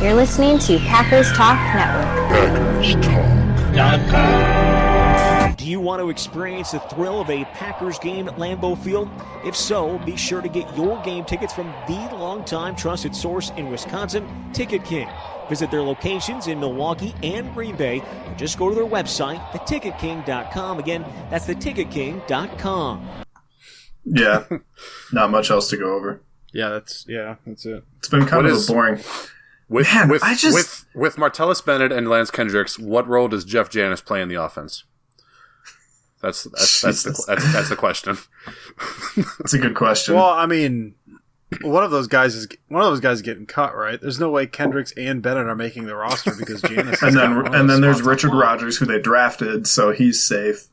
You're listening to Packers Talk Network. Do you want to experience the thrill of a Packers game at Lambeau Field? If so, be sure to get your game tickets from the longtime trusted source in Wisconsin, Ticket King. Visit their locations in Milwaukee and Green Bay, or just go to their website, theticketking.com. Again, that's theticketking.com. Yeah, not much else to go over. Yeah, that's it. It's been kind of boring. With Martellus Bennett and Lance Kendricks, what role does Jeff Janis play in the offense? That's the question. That's a good question. Well, I mean, one of those guys is getting cut, right? There's no way Kendricks and Bennett are making the roster because Janis. and then there's Richard Rodgers, who they drafted, so he's safe.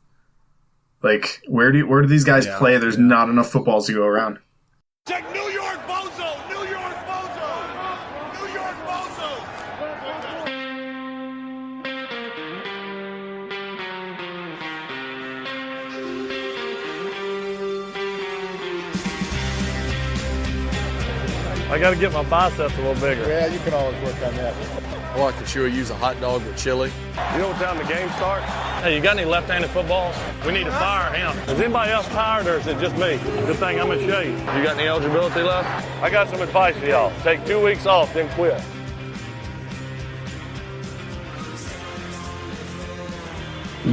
Like, where do these guys play? There's not enough footballs to go around. Take New York Bozo! New York Bozo! New York Bozo! I got to get my biceps a little bigger. Yeah, you can always work on that. Or I could sure use a hot dog with chili. You know what time the game starts? Hey, you got any left-handed footballs? We need to fire him. Is anybody else tired, or is it just me? Good thing I'm in shape. You got any eligibility left? I got some advice for y'all. Take 2 weeks off, then quit.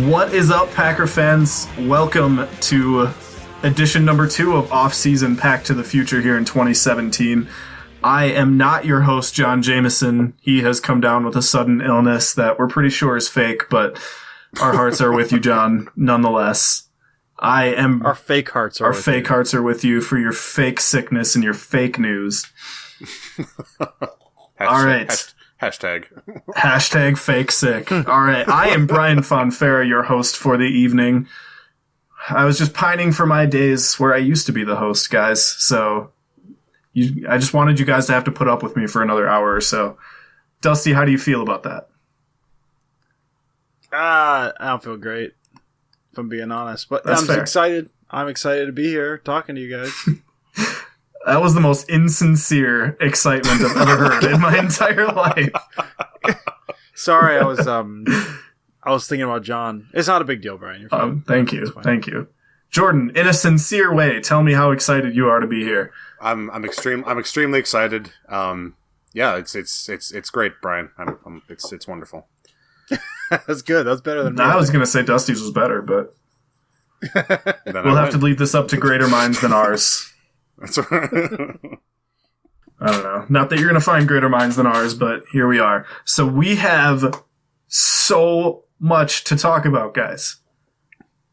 What is up, Packer fans? Welcome to edition number 2 of Off-Season Pack to the Future here in 2017. I am not your host, John Jameson. He has come down with a sudden illness that we're pretty sure is fake, but our hearts are with you, John, nonetheless. Our fake hearts are hearts are with you for your fake sickness and your fake news. All right. Hashtag fake sick. All right. I am Brian Fonfera, your host for the evening. I was just pining for my days where I used to be the host, guys. So I just wanted you guys to have to put up with me for another hour or so. Dusty, how do you feel about that? I don't feel great, if I'm being honest. But That's fair. Excited. I'm excited to be here talking to you guys. That was the most insincere excitement I've ever heard in my entire life. Sorry, I was thinking about John. It's not a big deal, Brian. You're fine. Thank you. Jordan, in a sincere way, tell me how excited you are to be here. I'm extremely excited. It's great, Brian. It's wonderful. That's good. That's better than me. I was going to say Dusty's was better, but we'll have to leave this up to greater minds than ours. That's right. I don't know. Not that you're going to find greater minds than ours, but here we are. So we have so much to talk about, guys.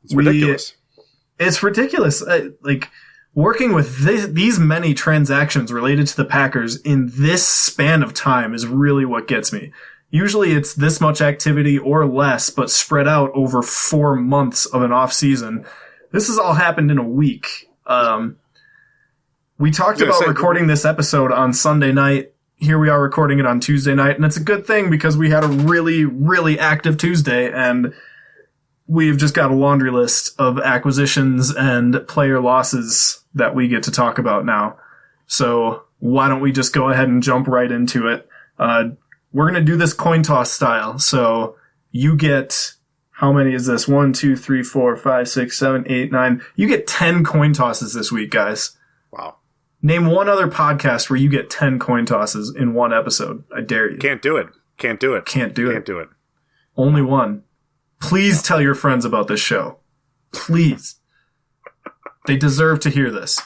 It's ridiculous. It's ridiculous. Working with these many transactions related to the Packers in this span of time is really what gets me. Usually it's this much activity or less, but spread out over 4 months of an off season. This has all happened in a week. We talked about recording this episode on Sunday night. Here we are recording it on Tuesday night, and it's a good thing because we had a really, really active Tuesday, and we've just got a laundry list of acquisitions and player losses that we get to talk about now. So why don't we just go ahead and jump right into it? We're going to do this coin toss style. So you get, how many is this? 1, 2, 3, 4, 5, 6, 7, 8, 9. You get 10 coin tosses this week, guys. Wow. Name one other podcast where you get 10 coin tosses in one episode. I dare you. Can't do it. Only one. Please tell your friends about this show. Please. They deserve to hear this.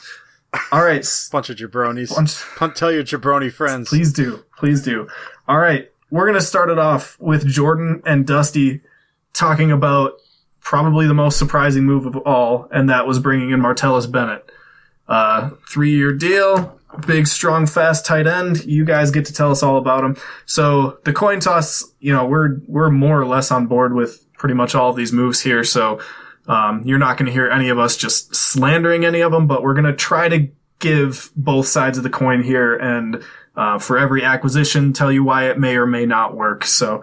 All right. Bunch of jabronis. Tell your jabroni friends. Please do. All right. We're going to start it off with Jordan and Dusty talking about probably the most surprising move of all, and that was bringing in Martellus Bennett. 3-year deal, big, strong, fast tight end. You guys get to tell us all about him. So the coin toss, we're more or less on board with pretty much all of these moves here. So you're not going to hear any of us just slandering any of them, but we're going to try to give both sides of the coin here, and for every acquisition, tell you why it may or may not work. So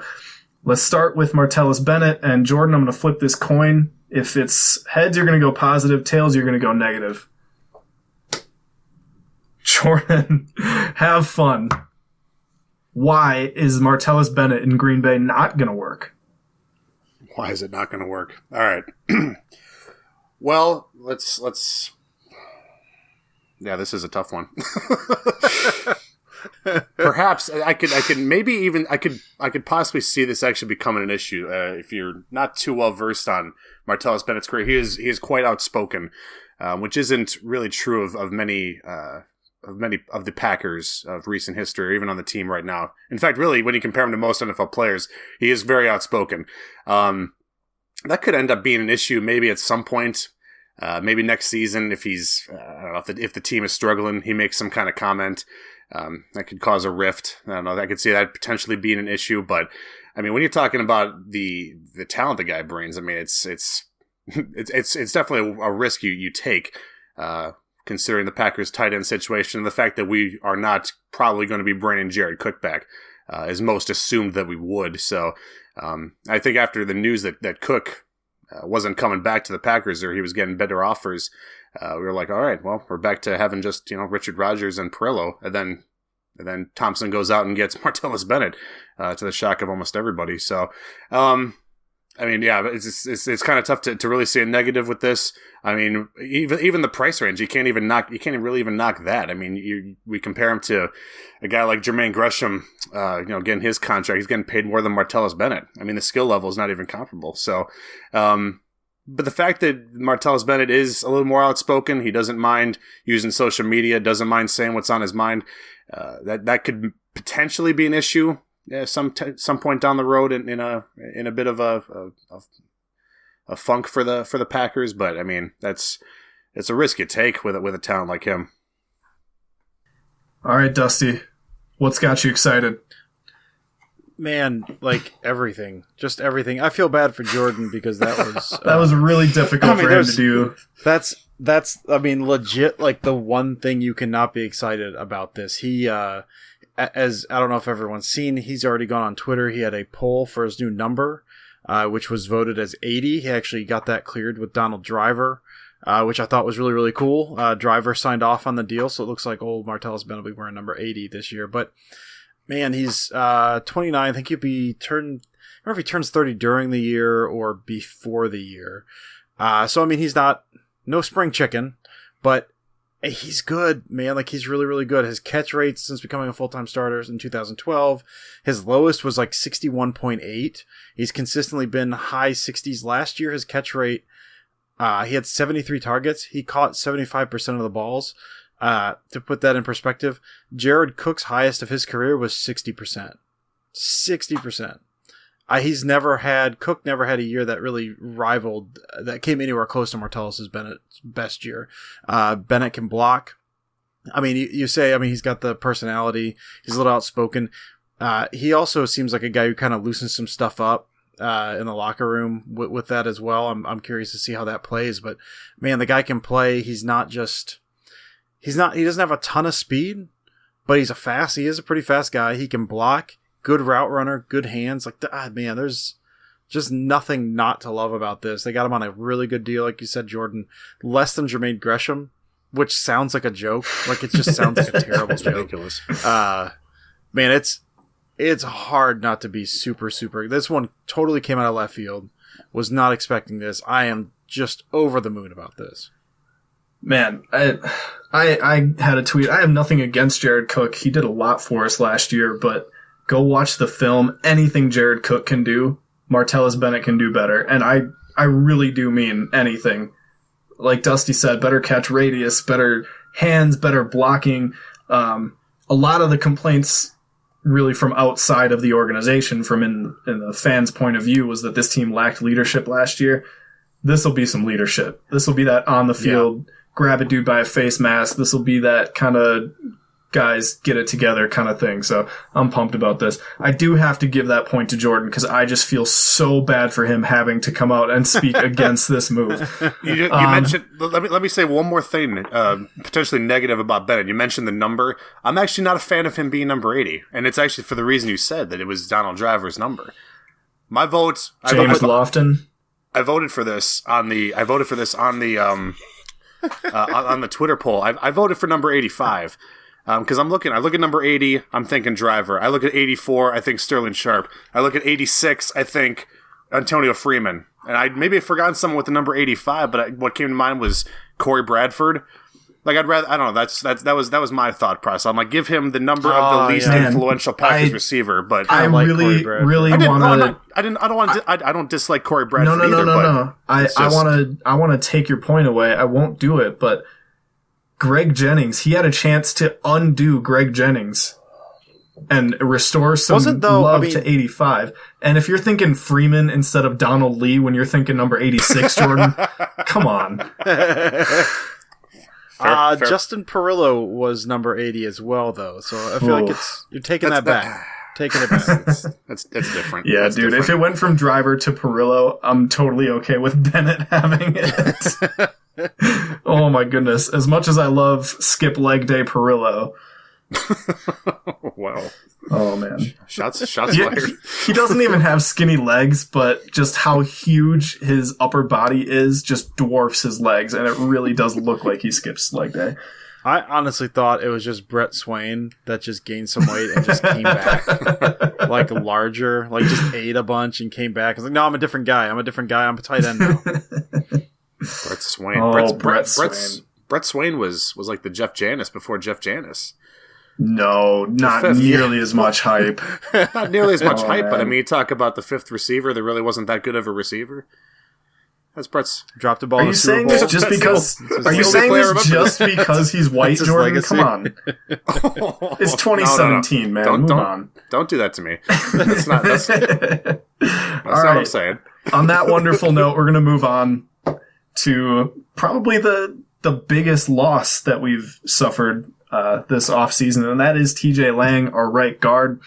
let's start with Martellus Bennett. And Jordan, I'm going to flip this coin. If it's heads, you're going to go positive. Tails, you're going to go negative. Jordan, have fun. why is Martellus Bennett in Green Bay not going to work? Why is it not going to work? All right. Well, let's. Yeah, this is a tough one. Perhaps I could possibly see this actually becoming an issue if you're not too well versed on Martellus Bennett's career. He is quite outspoken, which isn't really true of many of the Packers of recent history, or even on the team right now. In fact, really, when you compare him to most NFL players, he is very outspoken. That could end up being an issue maybe at some point. Maybe next season, if he's I don't know if the team is struggling, he makes some kind of comment. That could cause a rift. I don't know. I could see that potentially being an issue, but I mean, when you're talking about the talent the guy brings, I mean, it's definitely a risk you take, considering the Packers' tight end situation and the fact that we are not probably going to be bringing Jared Cook back, as most assumed that we would. So, I think after the news that Cook wasn't coming back to the Packers, or he was getting better offers, we were like, all right, well, we're back to having just, Richard Rodgers and Perillo, and then Thompson goes out and gets Martellus Bennett, to the shock of almost everybody. So, I mean, yeah, it's kind of tough to really see a negative with this. I mean, even the price range, you can't really even knock that. I mean, we compare him to a guy like Jermaine Gresham, getting his contract, he's getting paid more than Martellus Bennett. I mean, the skill level is not even comparable. So, but the fact that Martellus Bennett is a little more outspoken, he doesn't mind using social media, doesn't mind saying what's on his mind, that could potentially be an issue. Yeah, some point down the road in a bit of a funk for the Packers, but I mean it's a risk you take with a talent like him. All right, Dusty, what's got you excited? Man, like everything, just everything. I feel bad for Jordan because that was that was really difficult for him to do. That's I mean legit like the one thing you cannot be excited about this. He as I don't know if everyone's seen, he's already gone on Twitter. He had a poll for his new number, which was voted as 80. He actually got that cleared with Donald Driver, which I thought was really, really cool. Driver signed off on the deal, so it looks like old Martellus Bennett will be wearing number 80 this year. But, man, he's 29. I think I don't know if he turns 30 during the year or before the year. So, I mean, he's no spring chicken, but he's good, man. Like, he's really, really good. His catch rates since becoming a full-time starter in 2012, his lowest was like 61.8. He's consistently been high 60s. Last year, his catch rate, he had 73 targets. He caught 75% of the balls. To put that in perspective, Jared Cook's highest of his career was 60%. 60%. Cook never had a year that really rivaled, that came anywhere close to Martellus Bennett's best year. Bennett can block. I mean, you say, I mean, he's got the personality. He's a little outspoken. He also seems like a guy who kind of loosens some stuff up, in the locker room with that as well. I'm curious to see how that plays, but man, the guy can play. He doesn't have a ton of speed, but he is a pretty fast guy. He can block. Good route runner, good hands. Like, man, there's just nothing not to love about this. They got him on a really good deal, like you said, Jordan. Less than Jermaine Gresham, which sounds like a joke. Like, it just sounds like a terrible joke. Ridiculous. Man, it's hard not to be super, super. This one totally came out of left field. Was not expecting this. I am just over the moon about this. Man, I had a tweet. I have nothing against Jared Cook. He did a lot for us last year, but go watch the film. Anything Jared Cook can do, Martellus Bennett can do better. And I really do mean anything. Like Dusty said, better catch radius, better hands, better blocking. A lot of the complaints really from outside of the organization, from in the fans' point of view, was that this team lacked leadership last year. This will be some leadership. This will be that on the field, grab a dude by a face mask. This will be that kind of guys get it together kind of thing. So I'm pumped about this. I do have to give that point to Jordan because I just feel so bad for him having to come out and speak against this move. You mentioned, let me say one more thing, potentially negative about Bennett. You mentioned the number. I'm actually not a fan of him being number 80. And it's actually for the reason you said, that it was Donald Driver's number. My vote, James Lofton. I voted for this on the on the Twitter poll. I voted for number 85. Because I look at number 80, I'm thinking Driver. I look at 84, I think Sterling Sharp. I look at 86, I think Antonio Freeman. And maybe I've forgotten someone with the number 85, but what came to mind was Corey Bradford. Like, I don't know. That was my thought process. I'm like, give him the number of the least influential Packers receiver. But I like really want to. I don't dislike Corey Bradford. No. I want to take your point away. I won't do it. But Greg Jennings, he had a chance to undo Greg Jennings and restore some love to 85. And if you're thinking Freeman instead of Donald Lee when you're thinking number 86, Jordan, come on. Fair. Justin Perillo was number 80 as well, though. So I feel like you're taking that back. Taking it back. That's different. Yeah, that's dude. different. If it went from Driver to Perillo, I'm totally okay with Bennett having it. Oh my goodness. As much as I love Skip Leg Day Perillo. Wow. Oh man. Shots fired. He doesn't even have skinny legs, but just how huge his upper body is just dwarfs his legs, and it really does look like he skips leg day. I honestly thought it was just Brett Swain that just gained some weight and just came back like larger, like just ate a bunch and came back. I was like, no, I'm a different guy. I'm a tight end now. Brett Swain. Oh, Brett Swain was like the Jeff Janis before Jeff Janis. No, not nearly as much hype. Not nearly as much hype, man. but I mean, you talk about the fifth receiver that really wasn't that good of a receiver. That's Brett's. Dropped the ball. Are in you the Super saying Bowl. this just because? Are you the saying only player this just because he's white, That's his Jordan? legacy. Come on, it's 2017, man. Move on. Don't do that to me. That's not what I'm saying. On that wonderful note, we're gonna move on to probably the biggest loss that we've suffered this offseason, and that is TJ Lang, our right guard.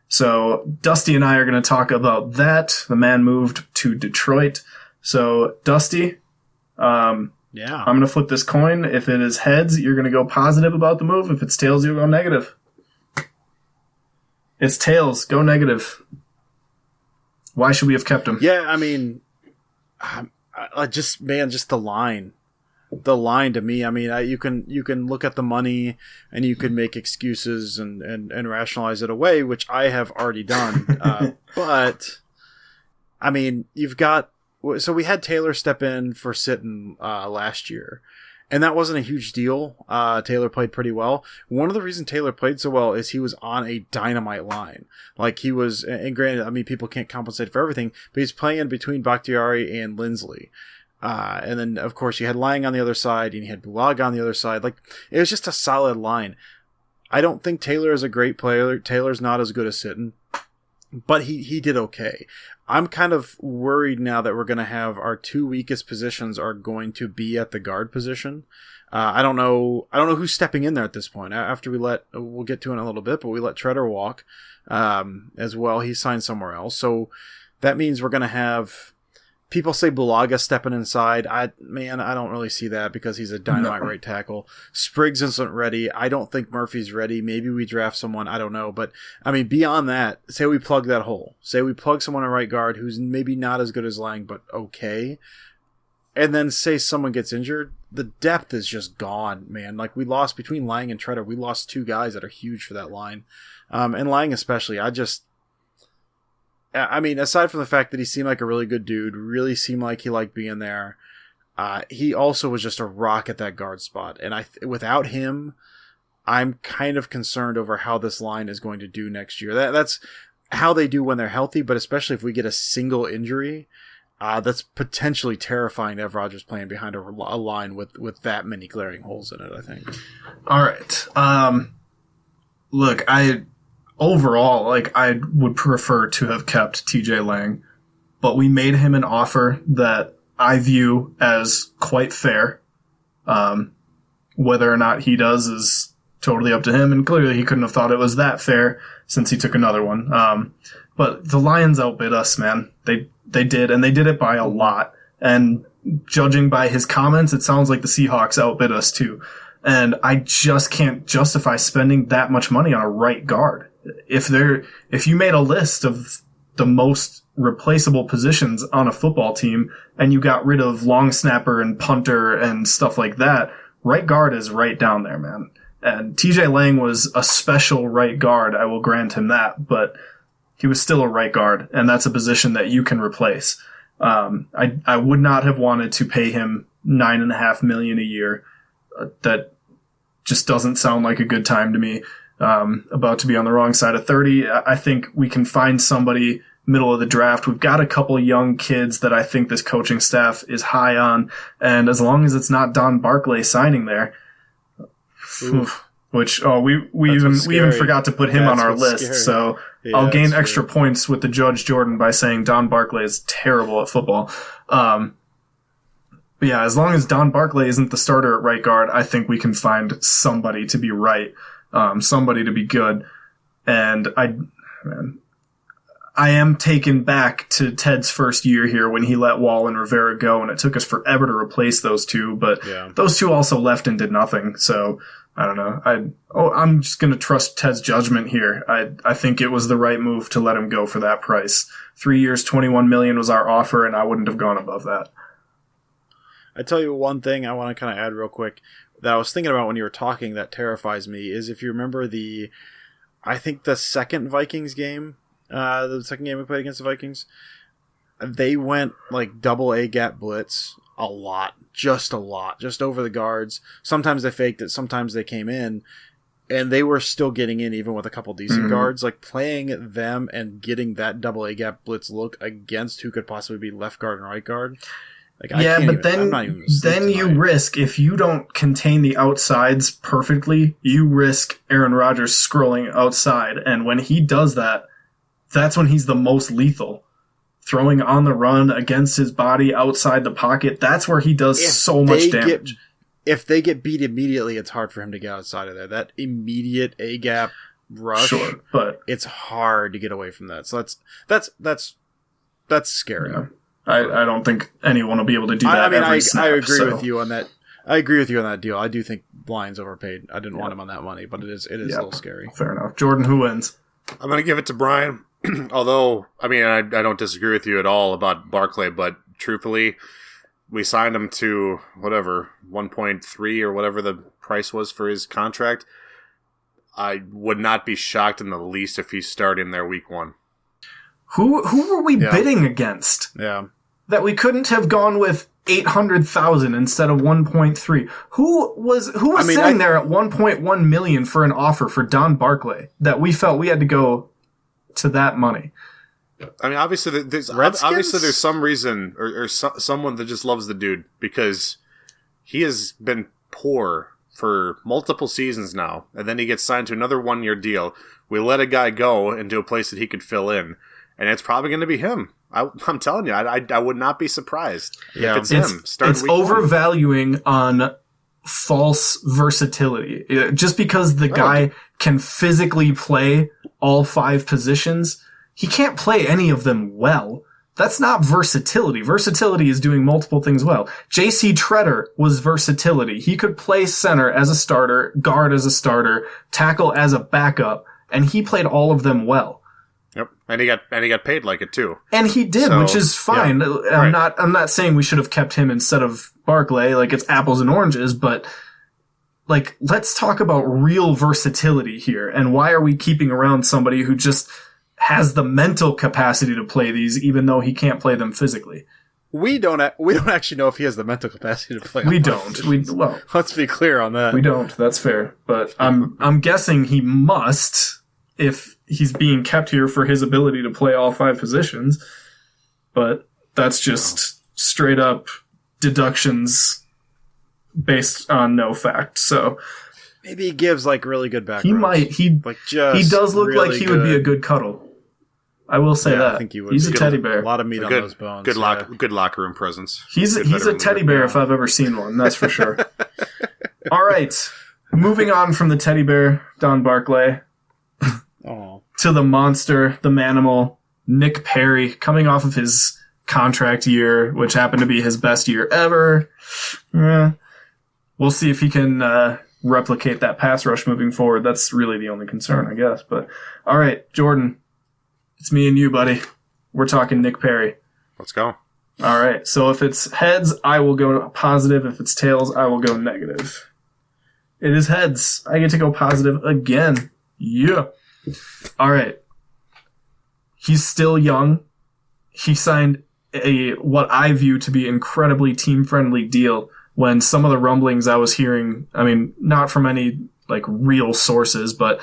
So Dusty and I are going to talk about that. The man moved to Detroit. So Dusty, I'm going to flip this coin. If it is heads, you're going to go positive about the move. If it's tails, you'll go negative. It's tails. Go negative. Why should we have kept him? Yeah, I mean, just the line. The line to me, I mean, you can look at the money and you can make excuses and rationalize it away, which I have already done. But I mean, so we had Taylor step in for Sitton last year, and that wasn't a huge deal. Taylor played pretty well. One of the reasons Taylor played so well is he was on a dynamite line. Like he was, and granted, I mean, people can't compensate for everything, but he's playing between Bakhtiari and Lindsley. And then, of course, you had Lang on the other side, and you had Bulaga on the other side. Like, it was just a solid line. I don't think Taylor is a great player. Taylor's not as good as Sitton, but he did okay. I'm kind of worried now that we're going to have our two weakest positions are going to be at the guard position. I don't know who's stepping in there at this point. After we'll get to it in a little bit, but we let Treader walk as well. He signed somewhere else, so that means we're going to have. People say Bulaga stepping inside. I don't really see that because he's a dynamite right tackle. Spriggs isn't ready. I don't think Murphy's ready. Maybe we draft someone. I don't know. But, I mean, beyond that, say we plug that hole. Say we plug someone in right guard who's maybe not as good as Lang, but okay. And then say someone gets injured. The depth is just gone, man. Like, we lost between Lang and Treader. We lost two guys that are huge for that line. And Lang especially. I mean, aside from the fact that he seemed like a really good dude, really seemed like he liked being there, he also was just a rock at that guard spot. And without him, I'm kind of concerned over how this line is going to do next year. That's how they do when they're healthy, but especially if we get a single injury, that's potentially terrifying to have Rodgers playing behind a line with that many glaring holes in it, I think. All right. Look, overall, like, I would prefer to have kept TJ Lang, but we made him an offer that I view as quite fair. Whether or not he does is totally up to him, and clearly he couldn't have thought it was that fair since he took another one. But the Lions outbid us, man. They did, and they did it by a lot. And judging by his comments, it sounds like the Seahawks outbid us too. And I just can't justify spending that much money on a right guard. If you made a list of the most replaceable positions on a football team and you got rid of long snapper and punter and stuff like that, right guard is right down there, man. And TJ Lang was a special right guard. I will grant him that, but he was still a right guard, and that's a position that you can replace. I would not have wanted to pay him $9.5 million a year. That just doesn't sound like a good time to me. About to be on the wrong side of 30. I think we can find somebody middle of the draft. We've got a couple young kids that I think this coaching staff is high on, and as long as it's not Don Barclay signing there, which we even forgot to put him on our list. Scary. So yeah, I'll gain extra points with the Judge Jordan by saying Don Barclay is terrible at football. But yeah, as long as Don Barclay isn't the starter at right guard, I think we can find somebody to be right, somebody to be good. And I am taken back to Ted's first year here when he let Wall and Rivera go, and it took us forever to replace those two. But those two also left and did nothing. So I don't know. I'm just going to trust Ted's judgment here. I think it was the right move to let him go for that price. 3 years, $21 million was our offer, and I wouldn't have gone above that. I tell you one thing I want to kind of add real quick that I was thinking about when you were talking that terrifies me is if you remember the second Vikings game, the second game we played against the Vikings, they went like double A gap blitz a lot, just over the guards. Sometimes they faked it, sometimes they came in, and they were still getting in even with a couple decent guards. Like playing them and getting that double A gap blitz look against who could possibly be left guard and right guard. Like, then you risk, if you don't contain the outsides perfectly, you risk Aaron Rodgers scrolling outside, and when he does that, that's when he's the most lethal. Throwing on the run against his body outside the pocket, that's where he does so much damage. If they get beat immediately, it's hard for him to get outside of there. That immediate A-gap rush, but it's hard to get away from that. So that's scary. Yeah. I don't think anyone will be able to do that. I mean, every snap, I agree with you on that. I agree with you on that deal. I do think Lyons overpaid. I didn't want him on that money, but it is a little scary. Fair enough. Jordan, who wins? I'm going to give it to Brian. Although, I mean, I don't disagree with you at all about Barclay, but truthfully, we signed him to whatever 1.3 or whatever the price was for his contract. I would not be shocked in the least if he's starting there week one. Who were we bidding against? Yeah. That we couldn't have gone with 800,000 instead of 1.3. Who was sitting there at 1.1 million for an offer for Don Barclay that we felt we had to go to that money? I mean, obviously there's some reason or someone that just loves the dude, because he has been poor for multiple seasons now, and then he gets signed to another 1-year deal. We let a guy go into a place that he could fill in, and it's probably going to be him. I'm telling you, I would not be surprised if it's him. It's overvaluing on false versatility. Just because the guy can physically play all 5 positions, he can't play any of them well. That's not versatility. Versatility is doing multiple things well. J.C. Treader was versatility. He could play center as a starter, guard as a starter, tackle as a backup, and he played all of them well. Yep, and he got paid like it too. And he did, which is fine. Yeah, I'm not saying we should have kept him instead of Barclay. Like, it's apples and oranges, but like, let's talk about real versatility here. And why are we keeping around somebody who just has the mental capacity to play these, even though he can't play them physically? We don't actually know if he has the mental capacity to play. We don't. Let's be clear on that. We don't. That's fair. But I'm guessing he must, if he's being kept here for his ability to play all 5 positions. But that's just straight up deductions based on no fact. So maybe he gives like really good background. He might. He does look really like he would be a good cuddle. I will say that. I think he would. He's a teddy bear. A lot of meat on those bones. Good locker room presence. He's a teddy bear if I've ever seen one. That's for sure. All right, moving on from the teddy bear, Don Barclay, to the monster, the manimal, Nick Perry, coming off of his contract year, which happened to be his best year ever. We'll see if he can replicate that pass rush moving forward. That's really the only concern, I guess. But all right, Jordan. It's me and you, buddy. We're talking Nick Perry. Let's go. All right. So if it's heads, I will go positive. If it's tails, I will go negative. It is heads. I get to go positive again. Yeah. All right. He's still young. He signed what I view to be incredibly team-friendly deal when some of the rumblings I was hearing, I mean, not from any like real sources, but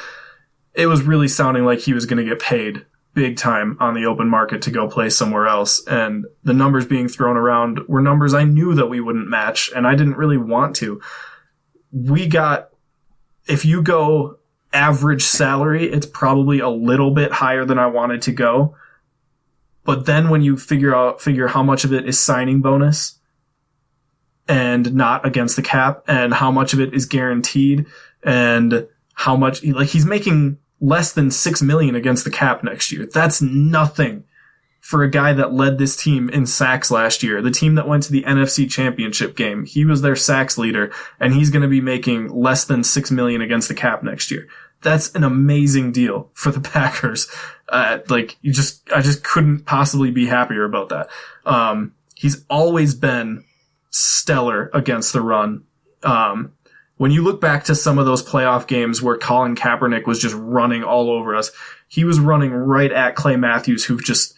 it was really sounding like he was going to get paid big time on the open market to go play somewhere else. And the numbers being thrown around were numbers I knew that we wouldn't match, and I didn't really want to. If you go average salary, it's probably a little bit higher than I wanted to go. But then when you figure how much of it is signing bonus and not against the cap, and how much of it is guaranteed, and how much, like, he's making less than $6 million against the cap next year. That's nothing for a guy that led this team in sacks last year. The team that went to the NFC Championship game, he was their sacks leader, and he's going to be making less than $6 million against the cap next year. That's an amazing deal for the Packers. I just couldn't possibly be happier about that. He's always been stellar against the run. When you look back to some of those playoff games where Colin Kaepernick was just running all over us, he was running right at Clay Matthews, who just,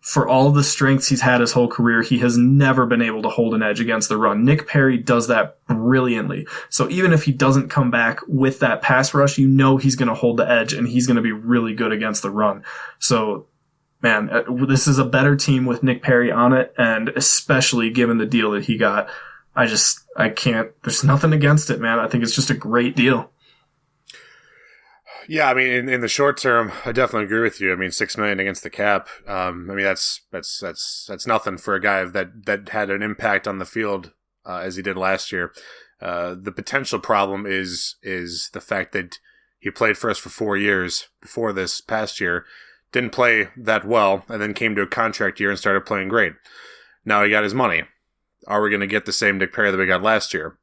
for all the strengths he's had his whole career, he has never been able to hold an edge against the run. Nick Perry does that brilliantly. So even if he doesn't come back with that pass rush, you know he's going to hold the edge, and he's going to be really good against the run. So, man, this is a better team with Nick Perry on it, and especially given the deal that he got, I can't, there's nothing against it, man. I think it's just a great deal. Yeah, I mean, in the short term, I definitely agree with you. I mean, $6 million against the cap. I mean, that's nothing for a guy that had an impact on the field as he did last year. The potential problem is the fact that he played for us for 4 years before this past year, didn't play that well, and then came to a contract year and started playing great. Now he got his money. Are we going to get the same Nick Perry that we got last year?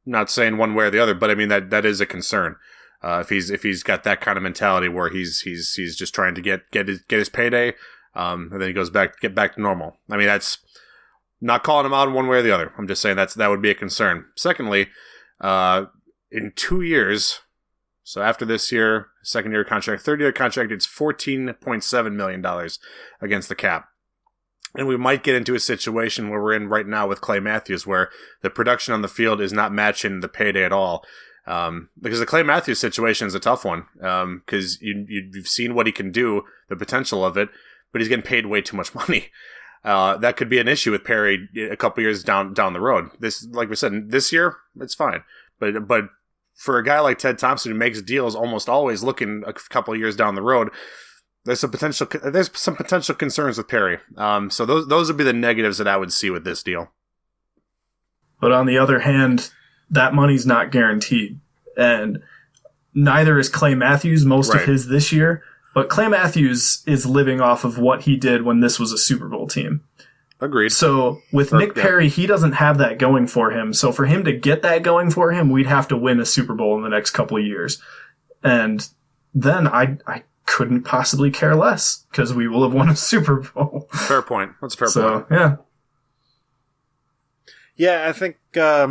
Not saying one way or the other, but I mean that is a concern. If he's got that kind of mentality where he's just trying to get his payday, and then he goes back to normal. I mean, that's not calling him out one way or the other. I'm just saying that would be a concern. Secondly, in 2 years, so after this year, second year contract, third year contract, it's $14.7 million against the cap. And we might get into a situation where we're in right now with Clay Matthews, where the production on the field is not matching the payday at all. Because the Clay Matthews situation is a tough one, because you've seen what he can do, the potential of it, but he's getting paid way too much money. That could be an issue with Perry a couple years down the road. This, like we said, this year, it's fine. But for a guy like Ted Thompson who makes deals almost always looking a couple of years down the road, there's some potential concerns with Perry. So those would be the negatives that I would see with this deal. But on the other hand, that money's not guaranteed. And neither is Clay Matthews, most of his this year. But Clay Matthews is living off of what he did when this was a Super Bowl team. Agreed. So with Nick Perry, he doesn't have that going for him. So for him to get that going for him, we'd have to win a Super Bowl in the next couple of years. And then I couldn't possibly care less, because we will have won a Super Bowl. Fair point. That's a fair point. So, yeah. Yeah, I think, I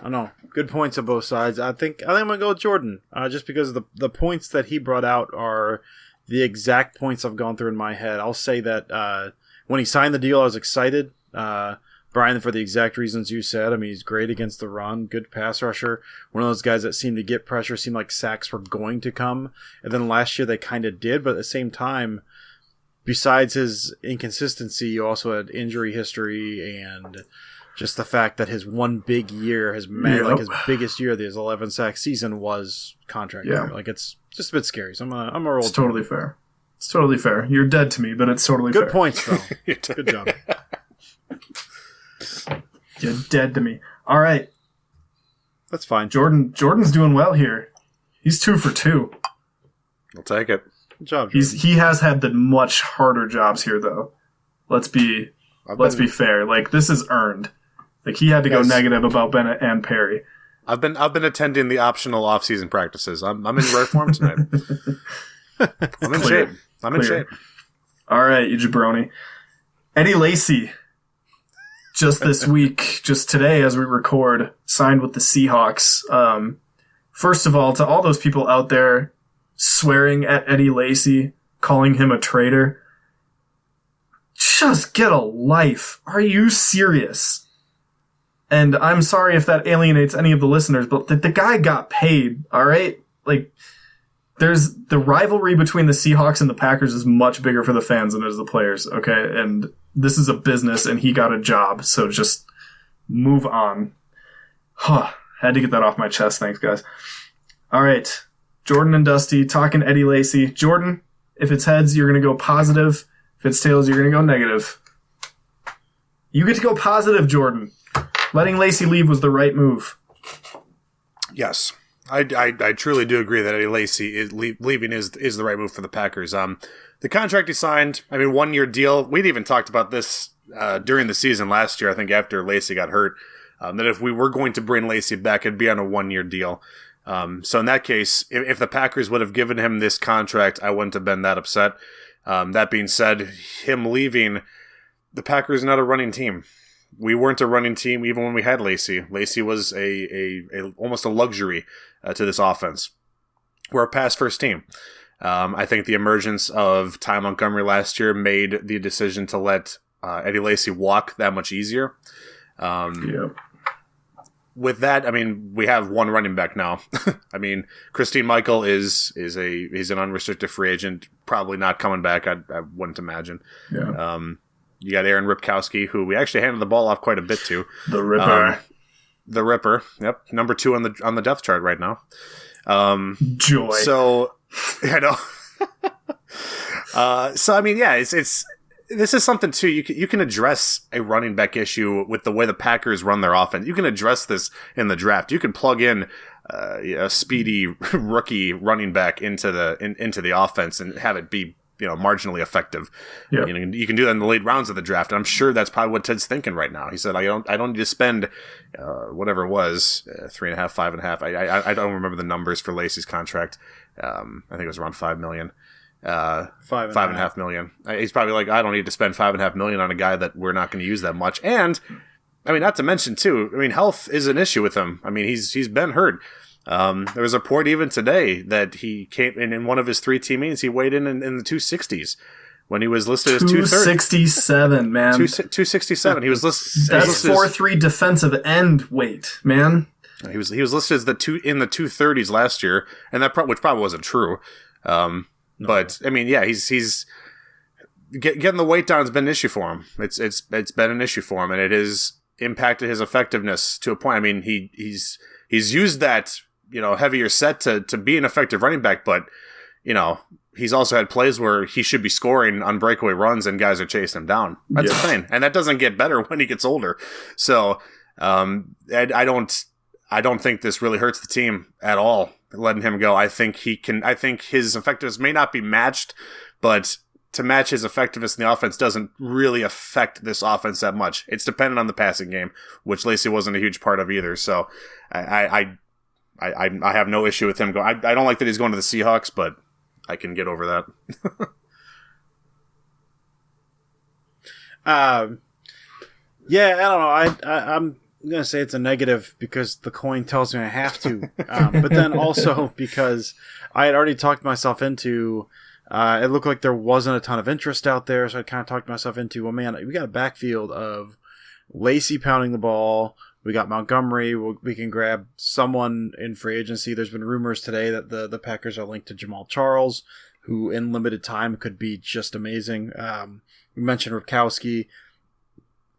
don't know, good points on both sides. I think I'm going to go with Jordan, just because the points that he brought out are the exact points I've gone through in my head. I'll say that when he signed the deal, I was excited. Brian, for the exact reasons you said. I mean, he's great against the run, good pass rusher. One of those guys that seemed to get pressure, seemed like sacks were going to come. And then last year they kind of did, but at the same time, besides his inconsistency, you also had injury history and just the fact that his one big year, his biggest year, his 11 sack season was contract year. Like, it's just a bit scary. So I'm a roll. It's totally fair. It's totally fair. You're dead to me, but it's totally fair. Good points, though. Good job. You're dead to me. All right. That's fine. Jordan's doing well here. He's 2 for 2. I'll take it. Good job, Jordan. He has had the much harder jobs here, though. Let's be fair. Like, this is earned. Like, he had to go negative about Bennett and Perry. I've been attending the optional off-season practices. I'm in rare form tonight. I'm in shape. In shape. All right, you jabroni. Eddie Lacy just this week, just today as we record, signed with the Seahawks. First of all, to all those people out there swearing at Eddie Lacy, calling him a traitor, just get a life. Are you serious? And I'm sorry if that alienates any of the listeners, but the guy got paid, all right? Like, there's the rivalry between the Seahawks and the Packers is much bigger for the fans than it is the players, okay? And this is a business, and he got a job, so just move on. Huh. Had to get that off my chest. Thanks, guys. All right. Jordan and Dusty talking Eddie Lacy. Jordan, if it's heads, you're going to go positive. If it's tails, you're going to go negative. You get to go positive, Jordan. Letting Lacy leave was the right move. Yes. I truly do agree that Eddie Lacy is leaving is the right move for the Packers. The contract he signed, 1-year deal. We'd even talked about this during the season last year, I think after Lacy got hurt, that if we were going to bring Lacy back, it'd be on a 1-year deal. So in that case, if the Packers would have given him this contract, I wouldn't have been that upset. That being said, him leaving, the Packers are not a running team. We weren't a running team even when we had Lacy. Lacy was a almost a luxury to this offense. We're a pass-first team. I think the emergence of Ty Montgomery last year made the decision to let Eddie Lacy walk that much easier. With that, we have one running back now. Christine Michael he's an unrestricted free agent, probably not coming back. I wouldn't imagine. Yeah. You got Aaron Ripkowski, who we actually handed the ball off quite a bit to. The Ripper. The Ripper. Yep. Number 2 on the depth chart right now. Joy. So, I know. It's this is something too. You can address a running back issue with the way the Packers run their offense. You can address this in the draft. You can plug in a speedy rookie running back into the offense and have it be marginally effective. Yep. You can do that in the late rounds of the draft, and I'm sure that's probably what Ted's thinking right now. He said, I don't need to spend whatever it was, 3.5, 5.5. I don't remember the numbers for Lacy's contract. I think it was around $5 million. $5.5 million. He's probably like, I don't need to spend $5.5 million on a guy that we're not going to use that much. And not to mention too, health is an issue with him. He's been hurt. There was a report even today that he came in one of his 3 team meetings. He weighed in the 260s when he was listed as 267, man. 267. He was listed. That's 4'3" defensive end weight, man. He was listed as in the 230s last year, and which probably wasn't true. But he's getting the weight down has been an issue for him. It's been an issue for him, and it has impacted his effectiveness to a point. He's used that heavier set to be an effective running back, but he's also had plays where he should be scoring on breakaway runs and guys are chasing him down. That's the thing, and that doesn't get better when he gets older. So I don't think this really hurts the team at all, letting him go. I think his effectiveness may not be matched, but to match his effectiveness in the offense doesn't really affect this offense that much. It's dependent on the passing game, which Lacy wasn't a huge part of either. So I have no issue with him going. I don't like that he's going to the Seahawks, but I can get over that. I don't know. I'm going to say it's a negative because the coin tells me I have to. But then also because I had already talked myself into, it looked like there wasn't a ton of interest out there. So I kind of talked myself into, well, man, we got a backfield of Lacy pounding the ball. We got Montgomery. We can grab someone in free agency. There's been rumors today that the Packers are linked to Jamal Charles, who in limited time could be just amazing. We mentioned Ripkowski.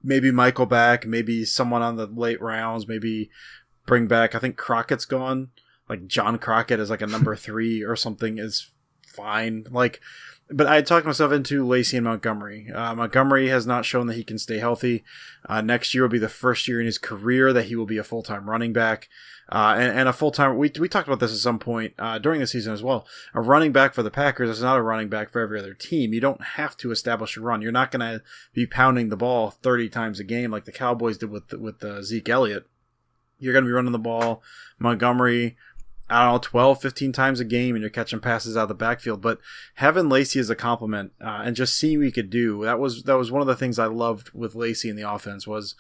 Maybe Michael back, maybe someone on the late rounds, maybe bring back, I think Crockett's gone. Like John Crockett is like a number 3 or something is fine. But I talked myself into Lacy and Montgomery. Montgomery has not shown that he can stay healthy. Next year will be the first year in his career that he will be a full-time running back. And a full-time, we talked about this at some point during the season as well. A running back for the Packers is not a running back for every other team. You don't have to establish a run. You're not going to be pounding the ball 30 times a game like the Cowboys did with Zeke Elliott. You're going to be running the ball. Montgomery, I don't know, 12, 15 times a game and you're catching passes out of the backfield. But having Lacy as a compliment and just seeing what he could do, that was one of the things I loved with Lacy in the offense was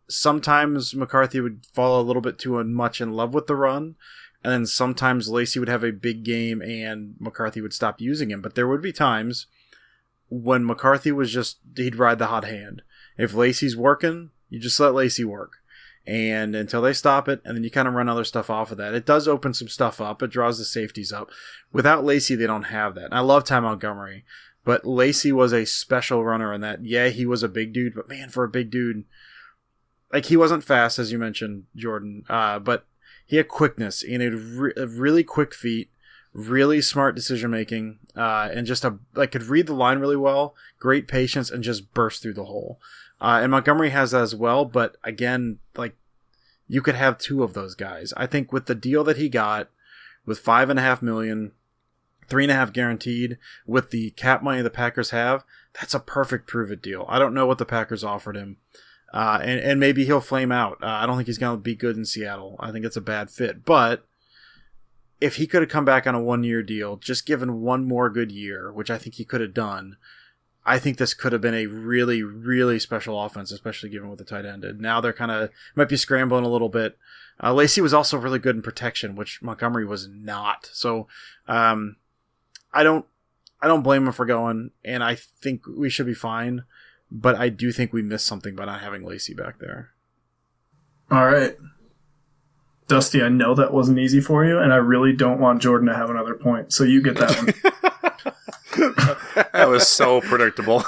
sometimes McCarthy would fall a little bit too much in love with the run. And then sometimes Lacy would have a big game and McCarthy would stop using him. But there would be times when McCarthy was he'd ride the hot hand. If Lacy's working, you just let Lacy work. And until they stop it, and then you kind of run other stuff off of that. It does open some stuff up. It draws the safeties up. Without Lacy, they don't have that. And I love Ty Montgomery, but Lacy was a special runner in that. Yeah, he was a big dude, but man, for a big dude, like he wasn't fast, as you mentioned, Jordan, but he had quickness and a really quick feet, really smart decision making, and just could read the line really well, great patience, and just burst through the hole. And Montgomery has that as well, but again, like you could have two of those guys. I think with the deal that he got, with $5.5 million, $3.5 million guaranteed, with the cap money the Packers have, that's a perfect prove-it deal. I don't know what the Packers offered him, and maybe he'll flame out. I don't think he's going to be good in Seattle. I think it's a bad fit, but if he could have come back on a 1-year deal, just given one more good year, which I think he could have done, I think this could have been a really, really special offense, especially given what the tight end did. Now they're might be scrambling a little bit. Lacy was also really good in protection, which Montgomery was not. So I don't blame him for going, and I think we should be fine. But I do think we missed something by not having Lacy back there. All right. Dusty, I know that wasn't easy for you, and I really don't want Jordan to have another point, so you get that one. That was so predictable.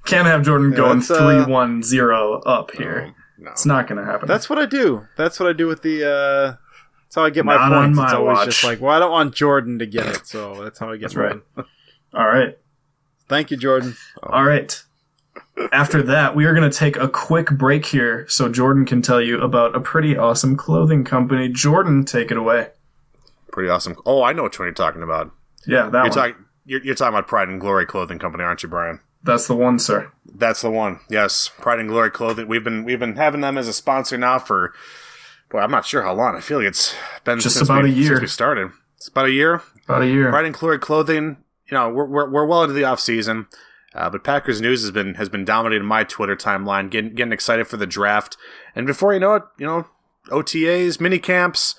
Can't have Jordan going 3-1-0 up here. No. It's not going to happen. That's what I do. That's what I do with the... that's how I get my Not points. on It's my always watch. just like, well, I don't want Jordan to get it, so that's how I get mine. Right. All right. Thank you, Jordan. All right. After that, we are going to take a quick break here so Jordan can tell you about a pretty awesome clothing company. Jordan, take it away. Pretty awesome. Oh, I know which one you're talking about. Yeah, that one. You're talking about Pride and Glory Clothing Company, aren't you, Brian? That's the one, sir. That's the one. Yes, Pride and Glory Clothing. We've been having them as a sponsor now for, boy, I'm not sure how long. I feel like it's been Just since about a year. Since we started. It's about a year. About a year. Pride and Glory Clothing. You know, we're well into the off season, but Packers news has been dominating my Twitter timeline, getting excited for the draft, and before you know it, OTAs, mini camps,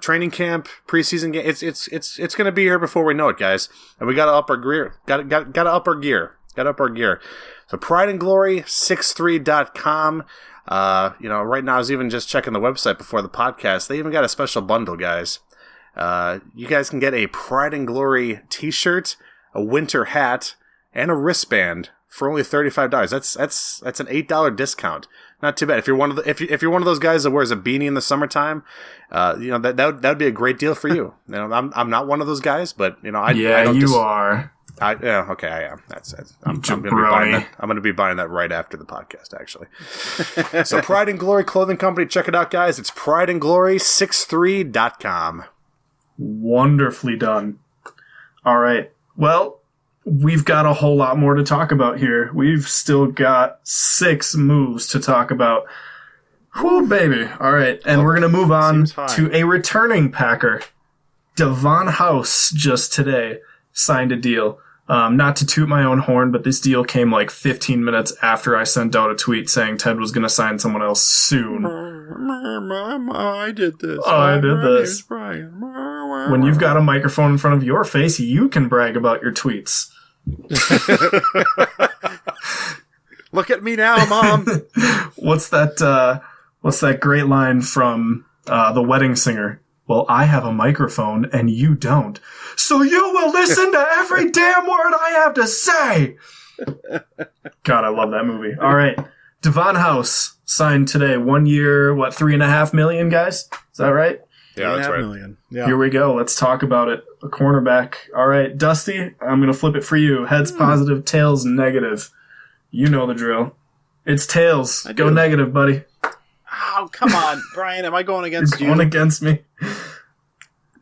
training camp, preseason game. It's going to be here before we know it, guys. And we got to up our gear. Got to up our gear. Got to up our gear. So prideandglory63.com. Right now I was even just checking the website before the podcast. They even got a special bundle, guys. You guys can get a Pride and Glory t-shirt, a winter hat, and a wristband for only $35. That's an $8 discount. Not too bad. If you're one of those guys that wears a beanie in the summertime, that would be a great deal for you. I'm not one of those guys, but I don't are. I am. I'm going to be buying that right after the podcast, actually. So Pride and Glory Clothing Company, check it out, guys. It's prideandglory63.com. Wonderfully done. All right. Well, we've got a whole lot more to talk about here. We've still got 6 moves to talk about. Whew, baby. All right. And we're going to move on to a returning Packer. Devon House just today signed a deal. Not to toot my own horn, but this deal came like 15 minutes after I sent out a tweet saying Ted was going to sign someone else soon. I did this. I did this. When you've got a microphone in front of your face, you can brag about your tweets. Look at me now, Mom. What's that great line from The Wedding Singer? Well, I have a microphone and you don't. So you will listen to every damn word I have to say. God, I love that movie. All right. Devon House signed today. 1 year, $3.5 million, guys? Is that right? Yeah, that's right. Million. Yeah. Here we go. Let's talk about it. A cornerback. All right, Dusty, I'm going to flip it for you. Heads positive, tails negative. You know the drill. It's tails. Go negative, buddy. Oh, come on, Brian. Am I going against you? Going against me.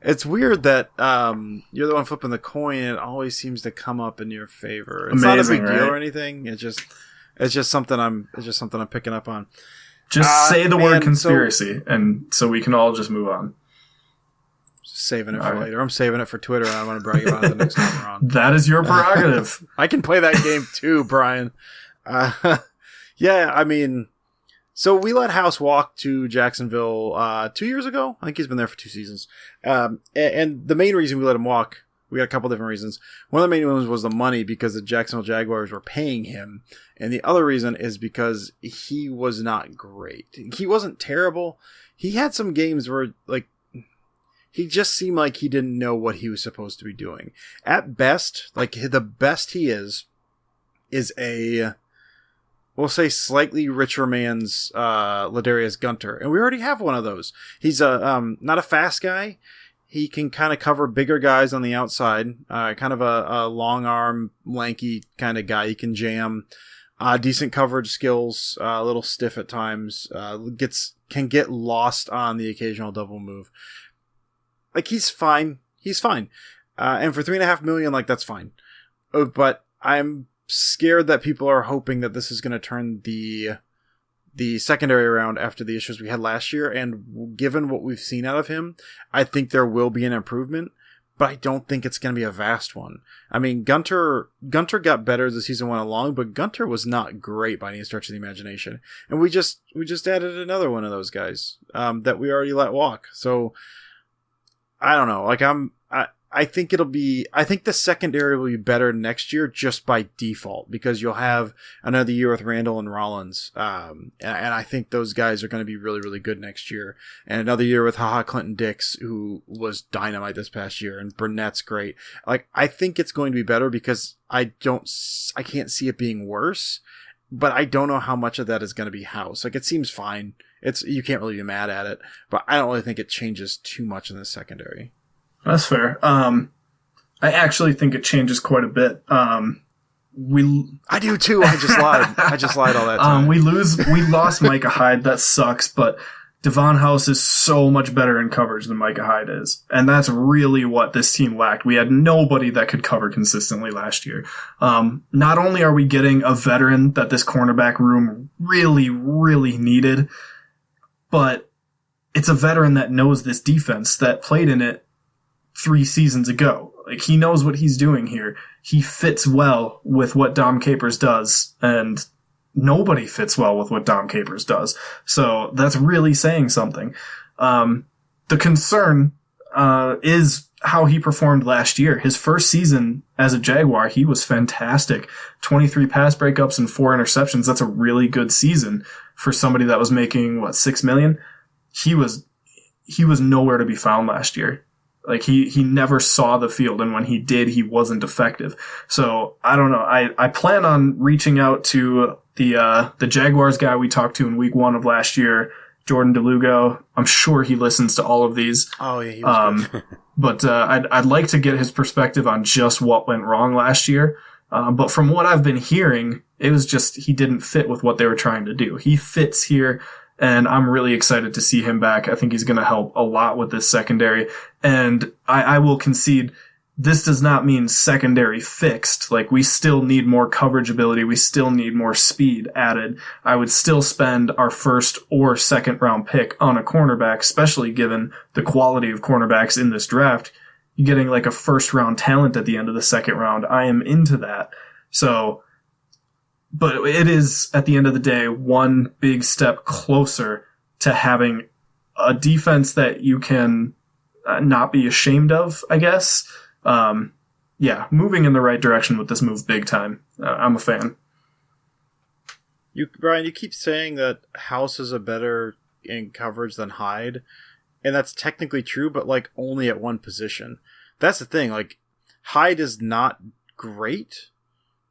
It's weird that you're the one flipping the coin and it always seems to come up in your favor. It's Amazing, not a big deal right? or anything. It's just something I'm picking up on. Just say the word conspiracy, and so we can all just move on. Saving it for later. I'm saving it for Twitter, and I'm going to brag about it the next time we're on. That is your prerogative. I can play that game too, Brian. Yeah, I mean, so we let House walk to Jacksonville 2 years ago. I think he's been there for 2 seasons. And the main reason we let him walk, we got a couple different reasons. One of the main ones was the money, because the Jacksonville Jaguars were paying him. And the other reason is because he was not great. He wasn't terrible. He had some games where, like, he just seemed like he didn't know what he was supposed to be doing. At best, like, the best he is a, we'll say, slightly richer man's Ladarius Gunter. And we already have one of those. He's not a fast guy. He can kind of cover bigger guys on the outside. Kind of a long arm, lanky kind of guy. He can jam. Decent coverage skills. A little stiff at times. Can get lost on the occasional double move. Like, he's fine. He's fine. And for $3.5 million, like, that's fine. But I'm scared that people are hoping that this is going to turn the secondary around after the issues we had last year. And given what we've seen out of him, I think there will be an improvement, but I don't think it's going to be a vast one. I mean, Gunter got better as the season went along, but Gunter was not great by any stretch of the imagination. And we just added another one of those guys that we already let walk. So I don't know. Like, I think the secondary will be better next year just by default, because you'll have another year with Randall and Rollins. And I think those guys are going to be really, really good next year. And another year with Clinton Dix, who was dynamite this past year, and Burnett's great. Like, I think it's going to be better because I can't see it being worse, but I don't know how much of that is going to be House. Like, it seems fine. You can't really be mad at it, but I don't really think it changes too much in the secondary. That's fair. I actually think it changes quite a bit. I do too. I just lied all that time. We lost Micah Hyde. That sucks, but Devon House is so much better in coverage than Micah Hyde is. And that's really what this team lacked. We had nobody that could cover consistently last year. Not only are we getting a veteran that this cornerback room really, really needed, but it's a veteran that knows this defense, that played in it 3 seasons ago. Like, he knows what he's doing here. He fits well with what Dom Capers does, and nobody fits well with what Dom Capers does. So that's really saying something. The concern is how he performed last year. His first season as a Jaguar, he was fantastic. 23 pass breakups and 4 interceptions. That's a really good season for somebody that was making, $6 million? He was nowhere to be found last year. Like, he never saw the field, and when he did, he wasn't effective. So, I don't know. I plan on reaching out to the Jaguars guy we talked to in week 1 of last year, Jordan DeLugo. I'm sure he listens to all of these. Oh, yeah, he was good. But I'd like to get his perspective on just what went wrong last year. But from what I've been hearing, it was just he didn't fit with what they were trying to do. He fits here, and I'm really excited to see him back. I think he's going to help a lot with this secondary. And I will concede, this does not mean secondary fixed. Like, we still need more coverage ability. We still need more speed added. I would still spend our first or second round pick on a cornerback, especially given the quality of cornerbacks in this draft. You're getting like a first round talent at the end of the second round. I am into that. So, but it is, at the end of the day, one big step closer to having a defense that you can not be ashamed of, I guess. Yeah, moving in the right direction with this move big time. I'm a fan. Brian, you keep saying that House is a better in coverage than Hyde, and that's technically true, but like only at one position. That's the thing. Like, Hyde is not great,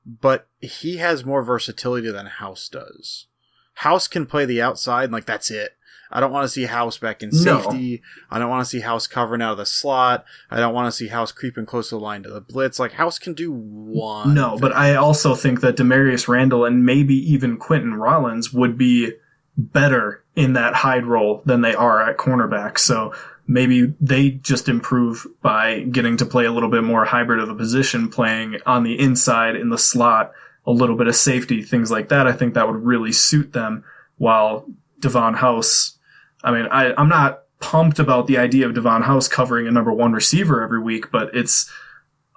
but he has more versatility than House does. House can play the outside, and like, that's it. I don't want to see House back in safety. No. I don't want to see House covering out of the slot. I don't want to see House creeping close to the line to the blitz. Like, House can do one. No, thing. But I also think that Demarius Randall and maybe even Quentin Rollins would be better in that Hyde role than they are at cornerback. So maybe they just improve by getting to play a little bit more hybrid of a position, playing on the inside in the slot, a little bit of safety, things like that. I think that would really suit them, while Devon House. I mean, I'm not pumped about the idea of Devon House covering a number one receiver every week, but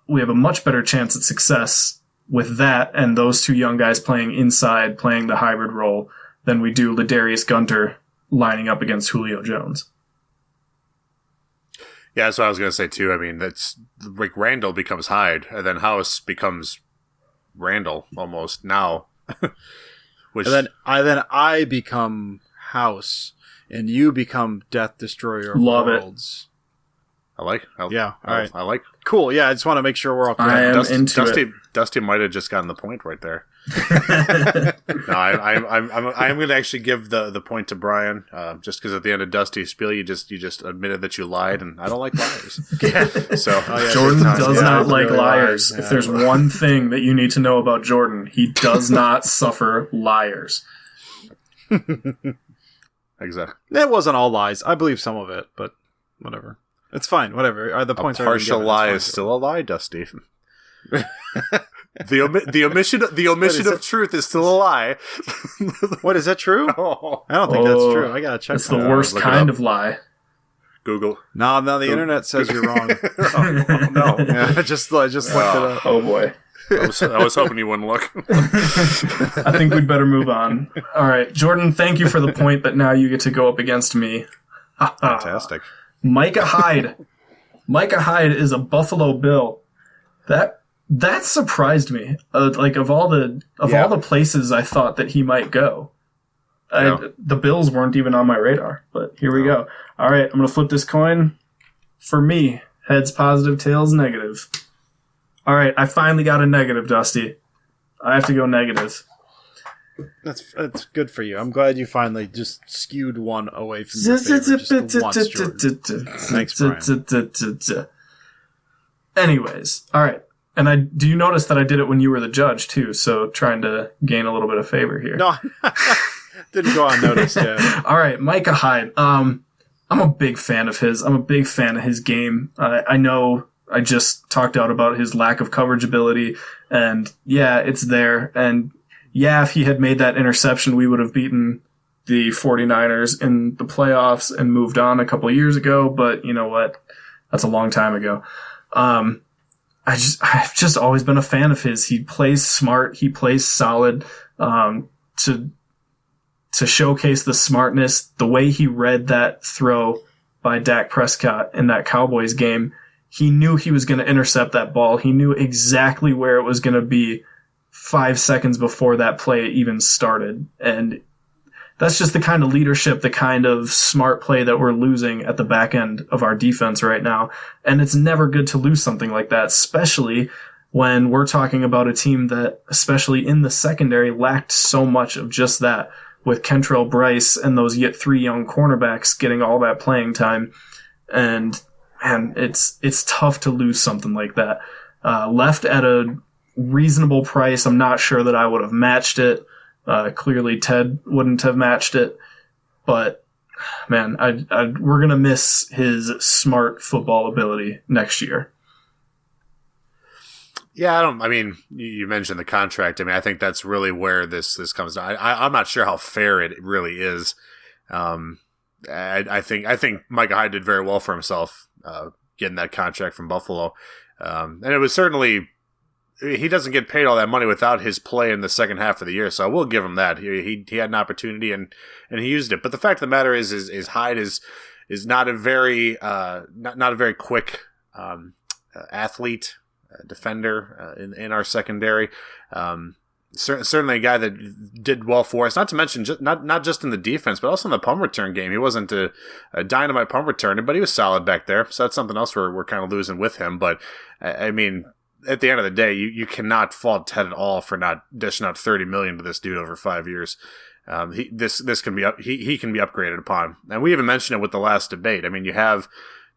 we have a much better chance at success with that and those two young guys playing inside, playing the hybrid role, than we do Ladarius Gunter lining up against Julio Jones. Yeah, that's what I was going to say, too. I mean, that's like Randall becomes Hyde, and then House becomes Randall almost now. Which, and then I become House, and you become Death Destroyer of Love Worlds. I like. Yeah, all right. I like. Cool. Yeah, I just want to make sure we're all clear. I am into it. Dusty might have just gotten the point right there. No, I'm going to actually give the point to Brian, just because at the end of Dusty's spiel, you just admitted that you lied, and I don't like liars. Yeah. So Jordan does not like really liars. lies. If there's one thing that you need to know about Jordan, he does not suffer liars. Exactly. It wasn't all lies. I believe some of it, but whatever. It's fine. Whatever. The points A are partial lie is still a lie, Dusty. The omission of truth is still a lie. What, is that true? Oh. I don't think that's true. I gotta check. That's the that. worst look it kind up. of lie. Google. No, the internet says you're wrong. Oh, no. Yeah, I just looked it up. Oh boy. I was hoping you wouldn't look. I think we'd better move on. All right, Jordan, thank you for the point, but now you get to go up against me. Fantastic. Micah Hyde. Micah Hyde is a Buffalo Bill. That surprised me. Like of all the places I thought that he might go, the Bills weren't even on my radar. But here we go. All right, I'm gonna flip this coin. For me, heads positive, tails negative. All right, I finally got a negative, Dusty. I have to go negative. That's good for you. I'm glad you finally just skewed one away from your favorite just once, Jordan. Thanks, Brian. Anyways, all right. And do you notice that I did it when you were the judge too? So trying to gain a little bit of favor here. No, didn't go unnoticed. Yeah. All right, Micah Hyde. I'm a big fan of his. I'm a big fan of his game. I know I just talked out about his lack of coverage ability, and yeah, it's there. And yeah, if he had made that interception, we would have beaten the 49ers in the playoffs and moved on a couple years ago. But you know what? That's a long time ago. I've just always been a fan of his. He plays smart. He plays solid. To showcase the smartness, the way he read that throw by Dak Prescott in that Cowboys game, he knew he was going to intercept that ball. He knew exactly where it was going to be 5 seconds before that play even started. And that's just the kind of leadership, the kind of smart play that we're losing at the back end of our defense right now. And it's never good to lose something like that, especially when we're talking about a team that, especially in the secondary, lacked so much of just that, with Kentrell Bryce and those yet three young cornerbacks getting all that playing time. And man, it's tough to lose something like that. Left at a reasonable price, I'm not sure that I would have matched it. Clearly Ted wouldn't have matched it, but man, we're going to miss his smart football ability next year. Yeah, I mean, you mentioned the contract. I mean, I think that's really where this comes down. I'm not sure how fair it really is. I think Micah Hyde did very well for himself, getting that contract from Buffalo. And it was certainly, he doesn't get paid all that money without his play in the second half of the year. So I will give him that. He had an opportunity and he used it. But the fact of the matter is Hyde is not a very, not a very quick, athlete, defender in our secondary. Certainly a guy that did well for us, not to mention not just in the defense, but also in the punt return game. He wasn't a dynamite punt returner, but he was solid back there. So that's something else we're kind of losing with him. But I mean, at the end of the day, you cannot fault Ted at all for not dishing out $30 million to this dude over 5 years. This can be he can be upgraded upon, and we even mentioned it with the last debate. I mean, you have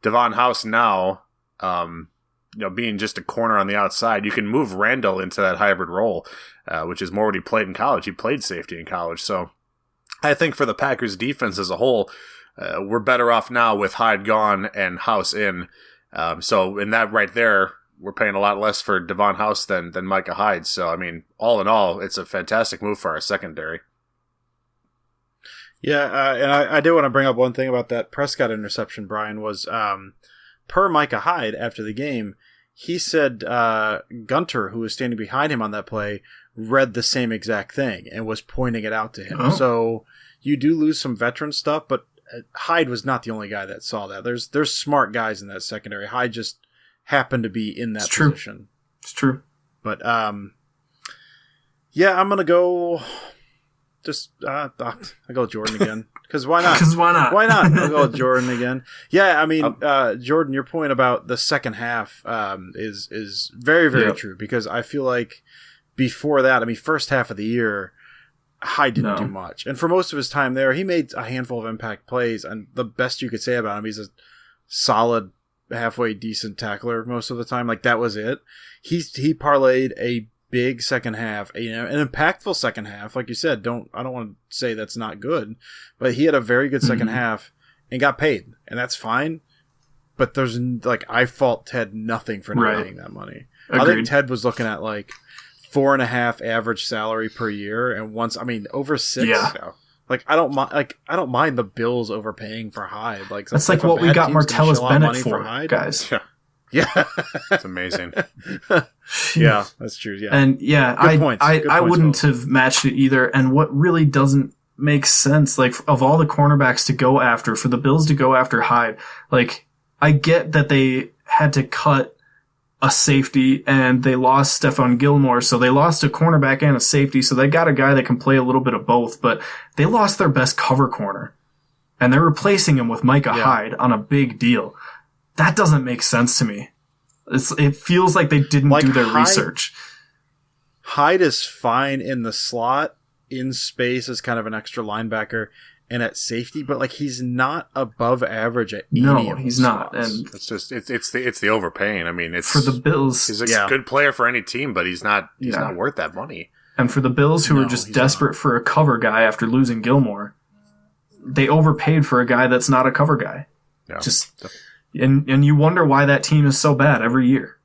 Devon House now. Being just a corner on the outside, you can move Randall into that hybrid role, which is more what he played in college. He played safety in college. So I think for the Packers defense as a whole, we're better off now with Hyde gone and House in. So in that right there, we're paying a lot less for Devon House than Micah Hyde. So, I mean, all in all, it's a fantastic move for our secondary. Yeah, and I do want to bring up one thing about that Prescott interception, Brian, was per Micah Hyde after the game, he said Gunter, who was standing behind him on that play, read the same exact thing and was pointing it out to him. Oh. So you do lose some veteran stuff, but Hyde was not the only guy that saw that. There's smart guys in that secondary. Hyde just happened to be in that position. It's true. But yeah, I'm gonna go. Just I go with Jordan again because why not? Because why not? Why not? I'll go with Jordan again. Yeah, I mean, Jordan, your point about the second half is very, very true because I feel like before that, I mean, first half of the year, Hyde didn't do much, and for most of his time there, he made a handful of impact plays, and the best you could say about him, he's a solid, halfway decent tackler most of the time. Like that was it. He parlayed a big second half, an impactful second half. Like you said, I don't want to say that's not good, but he had a very good second half and got paid, and that's fine. But there's I fault Ted nothing for not paying that money. Agreed. I think Ted was looking at 4.5 average salary per year, and over 6. Yeah. I don't mind the Bills overpaying for Hyde. That's like what we got Martellus Bennett for, guys. Yeah. It's amazing. Yeah, that's true. Yeah. And yeah, I wouldn't have matched it either. And what really doesn't make sense, of all the cornerbacks to go after, for the Bills to go after Hyde, I get that they had to cut a safety and they lost Stephon Gilmore, so they lost a cornerback and a safety, so they got a guy that can play a little bit of both, but they lost their best cover corner. And they're replacing him with Micah Hyde on a big deal. That doesn't make sense to me. It feels like they didn't do their research. Hyde is fine in the slot, in space as kind of an extra linebacker, and at safety, but he's not above average at any of he's not. Spots. And it's just it's the overpaying. I mean, it's for the Bills. He's a good player for any team, but he's not worth that money. And for the Bills, who are just desperate for a cover guy after losing Gilmore, they overpaid for a guy that's not a cover guy. Yeah. And you wonder why that team is so bad every year.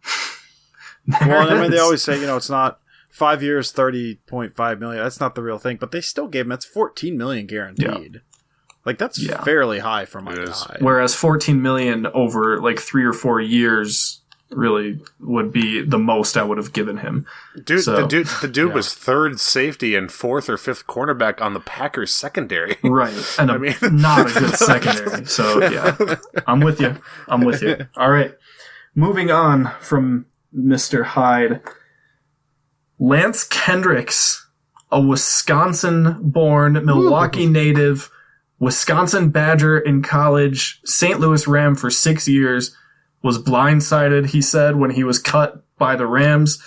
They always say, it's not 5 years, $30.5 million. That's not the real thing, but they still gave him, that's $14 million guaranteed. Yeah. That's fairly high for Micah Hyde. Whereas $14 million over 3 or 4 years really would be the most I would have given him. The dude was third safety and fourth or fifth cornerback on the Packers secondary. Right. And not a good secondary. So yeah, I'm with you. All right. Moving on from Mr. Hyde, Lance Kendricks, a Wisconsin-born, Milwaukee native, Wisconsin Badger in college, St. Louis Ram for 6 years, was blindsided, he said, when he was cut by the Rams.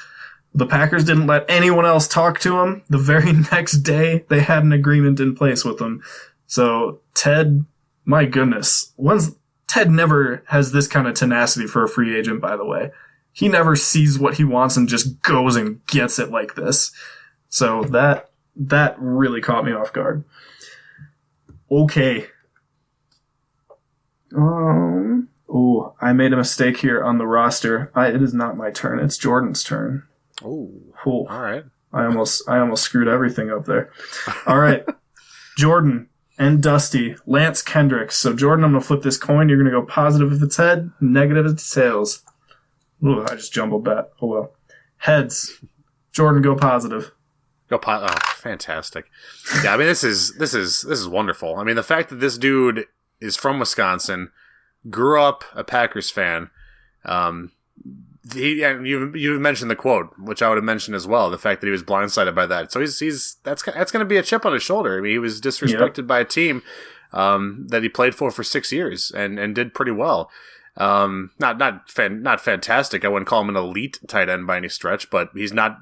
The Packers didn't let anyone else talk to him. The very next day, they had an agreement in place with him. So, Ted, my goodness. Ted never has this kind of tenacity for a free agent, by the way. He never sees what he wants and just goes and gets it like this. So, that really caught me off guard. Okay. Oh, I made a mistake here on the roster. It is not my turn. It's Jordan's turn. Oh, all right. I almost screwed everything up there. All right, Jordan and Dusty, Lance Kendricks. So Jordan, I'm gonna flip this coin. You're gonna go positive if it's head, negative if it's tails. Ooh, I just jumbled that. Oh well. Heads. Jordan, go positive. Oh, fantastic. Yeah, I mean this is wonderful. I mean the fact that this dude is from Wisconsin, grew up a Packers fan. You mentioned the quote, which I would have mentioned as well. The fact that he was blindsided by that. So that's going to be a chip on his shoulder. I mean, he was disrespected by a team that he played for 6 years and did pretty well. Not fantastic. I wouldn't call him an elite tight end by any stretch, but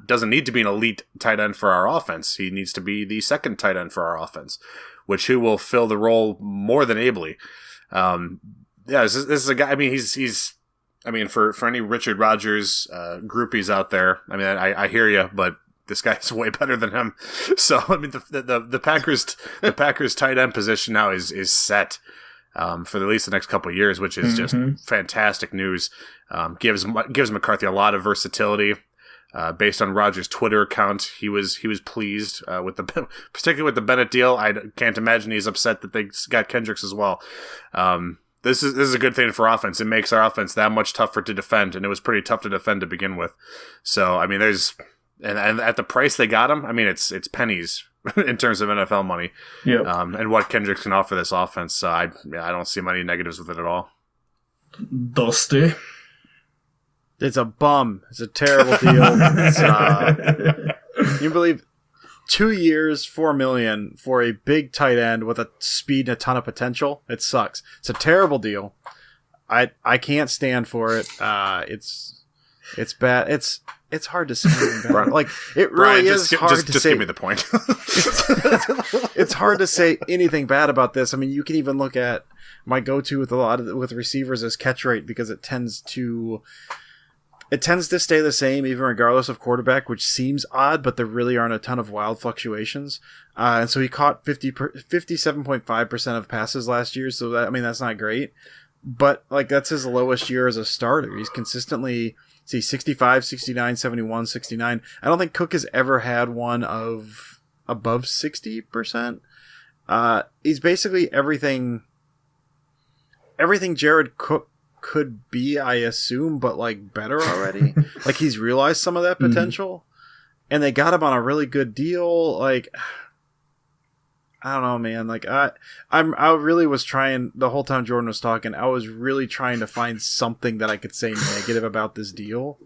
doesn't need to be an elite tight end for our offense. He needs to be the second tight end for our offense, which he will fill the role more than ably. This is a guy. I mean, he's. I mean, for any Richard Rodgers groupies out there, I mean, I hear you, but this guy's way better than him. So I mean, the Packers tight end position now is set for at least the next couple of years, which is just fantastic news. Gives McCarthy a lot of versatility. Based on Rodgers' Twitter account, he was pleased with particularly with the Bennett deal. I can't imagine he's upset that they got Kendricks as well. This is a good thing for offense. It makes our offense that much tougher to defend, and it was pretty tough to defend to begin with. So I mean, there's and at the price they got him, I mean it's pennies in terms of NFL money. Yep. And what Kendricks can offer this offense. So I don't see many negatives with it at all. Dusty. It's a bum. It's a terrible deal. It's, you believe 2 years, $4 million for a big tight end with a speed and a ton of potential. It sucks. It's a terrible deal. I can't stand for it. It's bad. It's hard to say. Like it really Brian, is hard to just say. give me the point. It's hard to say anything bad about this. I mean, you can even look at my go-to with with receivers as catch rate, because it tends to stay the same even regardless of quarterback, which seems odd, but there really aren't a ton of wild fluctuations. And so he caught 57.5% of passes last year. So that's not great, but like that's his lowest year as a starter. He's consistently 65, 69, 71, 69. I don't think Cook has ever had one of above 60%. He's basically everything Jared Cook could be, I assume, but like better already. Like he's realized some of that potential, and they got him on a really good deal. Like I don't know, man. Like I really was trying the whole time Jordan was talking. I was really trying to find something that I could say negative about this deal,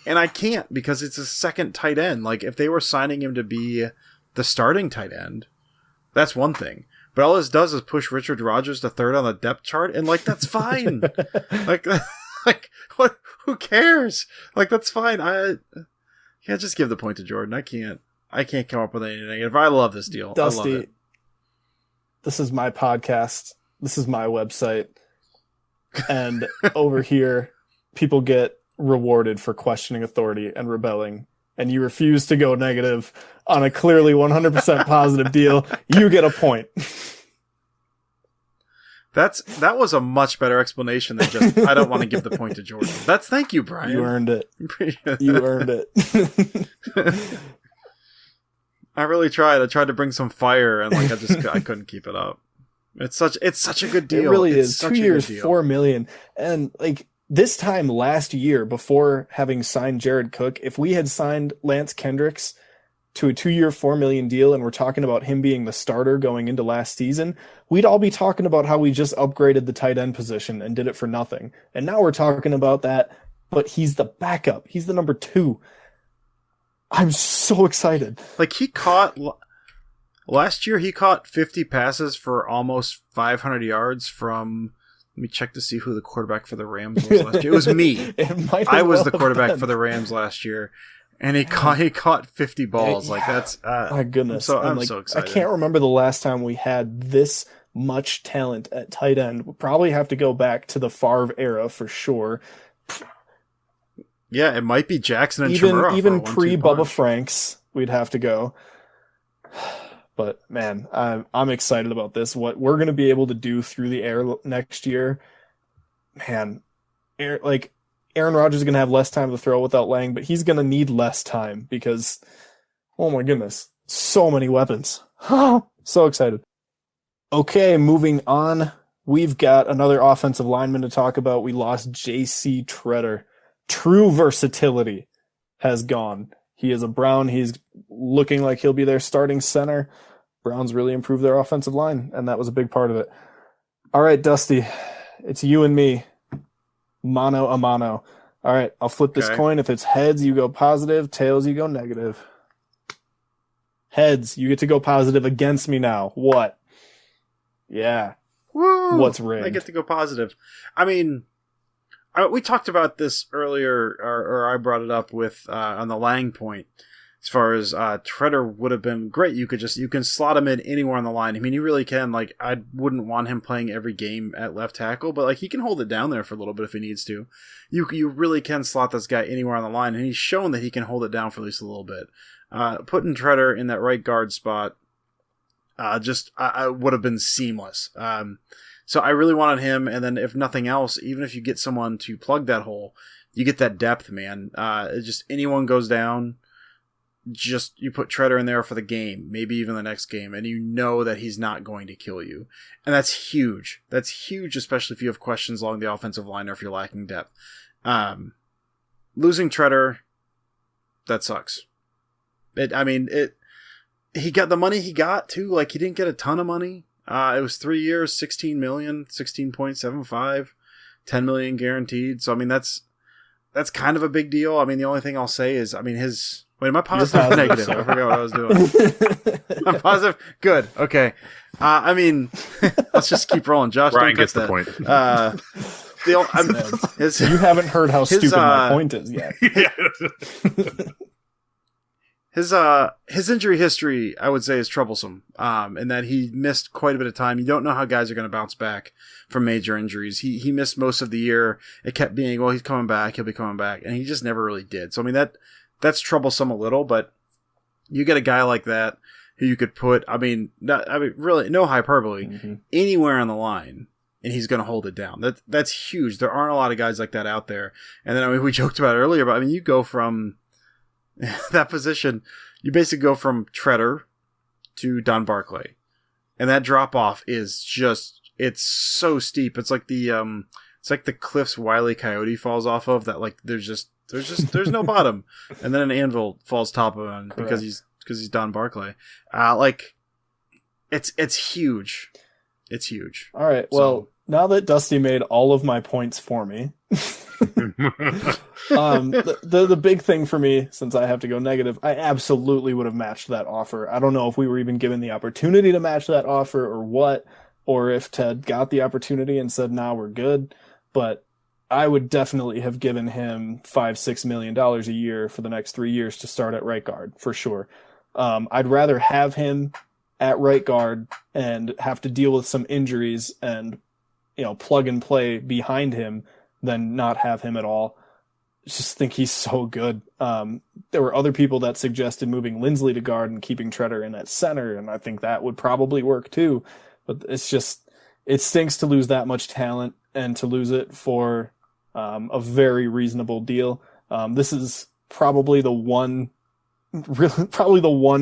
and I can't, because it's a second tight end. Like if they were signing him to be the starting tight end, that's one thing. But all this does is push Richard Rodgers to third on the depth chart, and like that's fine. like what? Who cares? Like that's fine. I can't just give the point to Jordan. I can't come up with anything negative. I love this deal. Dusty, I love it. This is my podcast. This is my website, and over here, people get rewarded for questioning authority and rebelling. And you refuse to go negative on a clearly 100% positive deal, you get a point. That was a much better explanation than just I don't want to give the point to Jordan. Thank you, Brian. You earned it. You earned it. I really tried. I tried to bring some fire, and like I couldn't keep it up. It's such a good deal. It really it's is. Such 2 years, a good deal. $4 million, and like. This time last year, before having signed Jared Cook, if we had signed Lance Kendricks to a 2-year, $4 million deal, and we're talking about him being the starter going into last season, we'd all be talking about how we just upgraded the tight end position and did it for nothing. And now we're talking about that, but he's the backup. He's the number 2. I'm so excited. Like last year, he caught 50 passes for almost 500 yards from. Let me check to see who the quarterback for the Rams was last year. It was me. I was the quarterback for the Rams last year, and he caught 50 balls. Like that's my goodness. I'm so excited. I can't remember the last time we had this much talent at tight end. We'll probably have to go back to the Favre era for sure. Yeah, it might be Jackson and Chimera. Even pre-Bubba Franks, we'd have to go. But man, I'm excited about this. What we're going to be able to do through the air next year, man. Aaron Rodgers is going to have less time to throw without Lang, but he's going to need less time because, oh my goodness, so many weapons. So excited. Okay, moving on. We've got another offensive lineman to talk about. We lost J.C. Treader. True versatility has gone. He is a Brown. He's looking like he'll be their starting center. Browns really improved their offensive line, and that was a big part of it. All right, Dusty, it's you and me. Mano a mano. All right, I'll flip this coin. If it's heads, you go positive. Tails, you go negative. Heads, you get to go positive against me now. What? Yeah. Woo! What's rigged? I get to go positive. I mean, we talked about this earlier, or I brought it up with on the Lang point. As far as Treader would have been great, you can slot him in anywhere on the line. I mean, he really can. Like, I wouldn't want him playing every game at left tackle, but like he can hold it down there for a little bit if he needs to. You really can slot this guy anywhere on the line, and he's shown that he can hold it down for at least a little bit. Putting Treader in that right guard spot, I would have been seamless. So I really wanted him, and then if nothing else, even if you get someone to plug that hole, you get that depth, man. Just anyone goes down, just you put Treader in there for the game, maybe even the next game, and you know that he's not going to kill you. And that's huge. That's huge, especially if you have questions along the offensive line or if you're lacking depth. Losing Treader, that sucks. He got the money he got too. Like, he didn't get a ton of money. It was 3 years, 16 million, 16.75, 10 million guaranteed. So, I mean, that's kind of a big deal. I mean, the only thing I'll say is, I mean, wait, am I positive or negative? I forgot what I was doing. I'm positive. Good. Okay. I mean, let's just keep rolling. Josh, Brian don't gets touch the that. point. You haven't heard how stupid my point is yet. His injury history, I would say, is troublesome. In that he missed quite a bit of time. You don't know how guys are going to bounce back from major injuries. He missed most of the year. It kept being, well, he's coming back, he'll be coming back, and he just never really did. So I mean, that's troublesome a little, but you get a guy like that who you could put, really, no hyperbole, anywhere on the line, and he's going to hold it down. That's huge. There aren't a lot of guys like that out there. And then, I mean, we joked about it earlier, but I mean, you go from that position, you basically go from Treader to Don Barclay, and that drop off is just, it's so steep. It's like the cliffs Wile E. Coyote falls off of, that like there's no bottom, and then an anvil falls top of him because he's Don Barclay. It's huge. It's huge. All right. Well, now that Dusty made all of my points for me, the big thing for me, since I have to go negative, I absolutely would have matched that offer. I don't know if we were even given the opportunity to match that offer or what, or if Ted got the opportunity and said, "Nah, we're good." But I would definitely have given him $5-6 million a year for the next 3 years to start at right guard for sure. I'd rather have him at right guard and have to deal with some injuries and, plug and play behind him than not have him at all. Just think he's so good. There were other people that suggested moving Lindsley to guard and keeping Treader in at center, and I think that would probably work too. But it stinks to lose that much talent and to lose it for a very reasonable deal. This is probably the one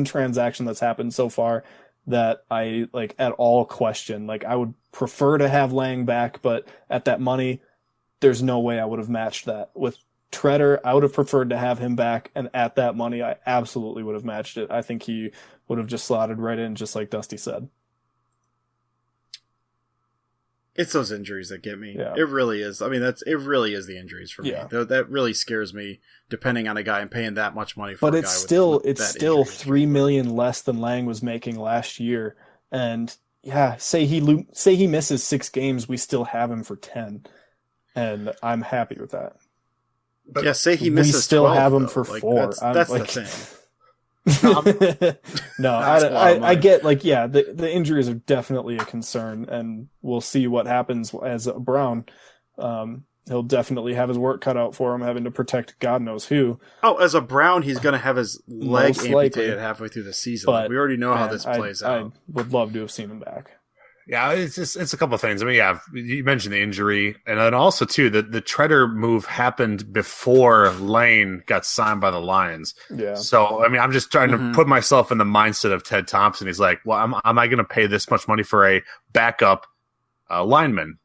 transaction that's happened so far that I at all question. I would prefer to have Lang back, but at that money, there's no way I would have matched that. With Treader, I would have preferred to have him back, and at that money, I absolutely would have matched it. I think he would have just slotted right in, just like Dusty said. It's those injuries that get me. Yeah. It really is. I mean, it really is the injuries for me. Yeah. That really scares me, depending on a guy and paying that much money for but a it's guy still with it's that still injury. $3 million less than Lang was making last year. And yeah, say he misses 6 games, we still have him for 10. And I'm happy with that. But yeah, say he misses we still 12, have him though. for 4. That's the thing. No, I get the injuries are definitely a concern, and we'll see what happens as a Brown. He'll definitely have his work cut out for him, having to protect God knows who. Oh, as a Brown, he's going to have his leg Most amputated likely. halfway through the season. But we already know how this plays I out. would love to have seen him back. Yeah, it's a couple of things. I mean, yeah, you mentioned the injury, and then also too the Treader move happened before Lane got signed by the Lions. Yeah. So I mean, I'm just trying to put myself in the mindset of Ted Thompson. He's like, well, am I going to pay this much money for a backup lineman?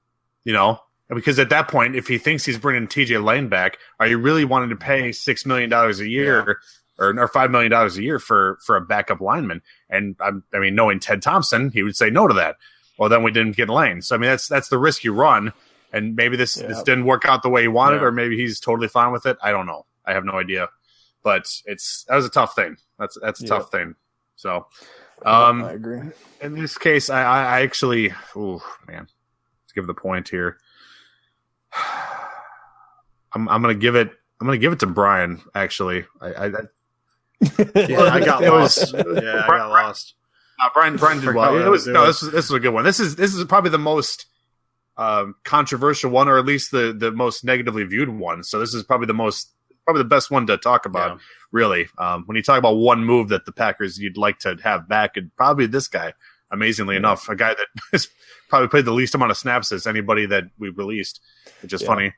Because at that point, if he thinks he's bringing T.J. Lane back, are you really wanting to pay $6 million a year or $5 million a year for a backup lineman? And I mean, knowing Ted Thompson, he would say no to that. Well, then we didn't get Lane. So, I mean, that's the risk you run. And maybe this didn't work out the way he wanted, or maybe he's totally fine with it. I don't know. I have no idea. But that was a tough thing. That's a tough thing. So, I agree. In this case, I actually, let's give the point here. I'm gonna give it to Brian. Actually, I got lost. I got lost. Brian did well. This is a good one. This is probably the most controversial one, or at least the most negatively viewed one. So this is probably the best one to talk about. Yeah. Really, when you talk about one move that the Packers you'd like to have back, it'd probably this guy. Amazingly enough, a guy that has probably played the least amount of snaps as anybody that we've released, which is funny.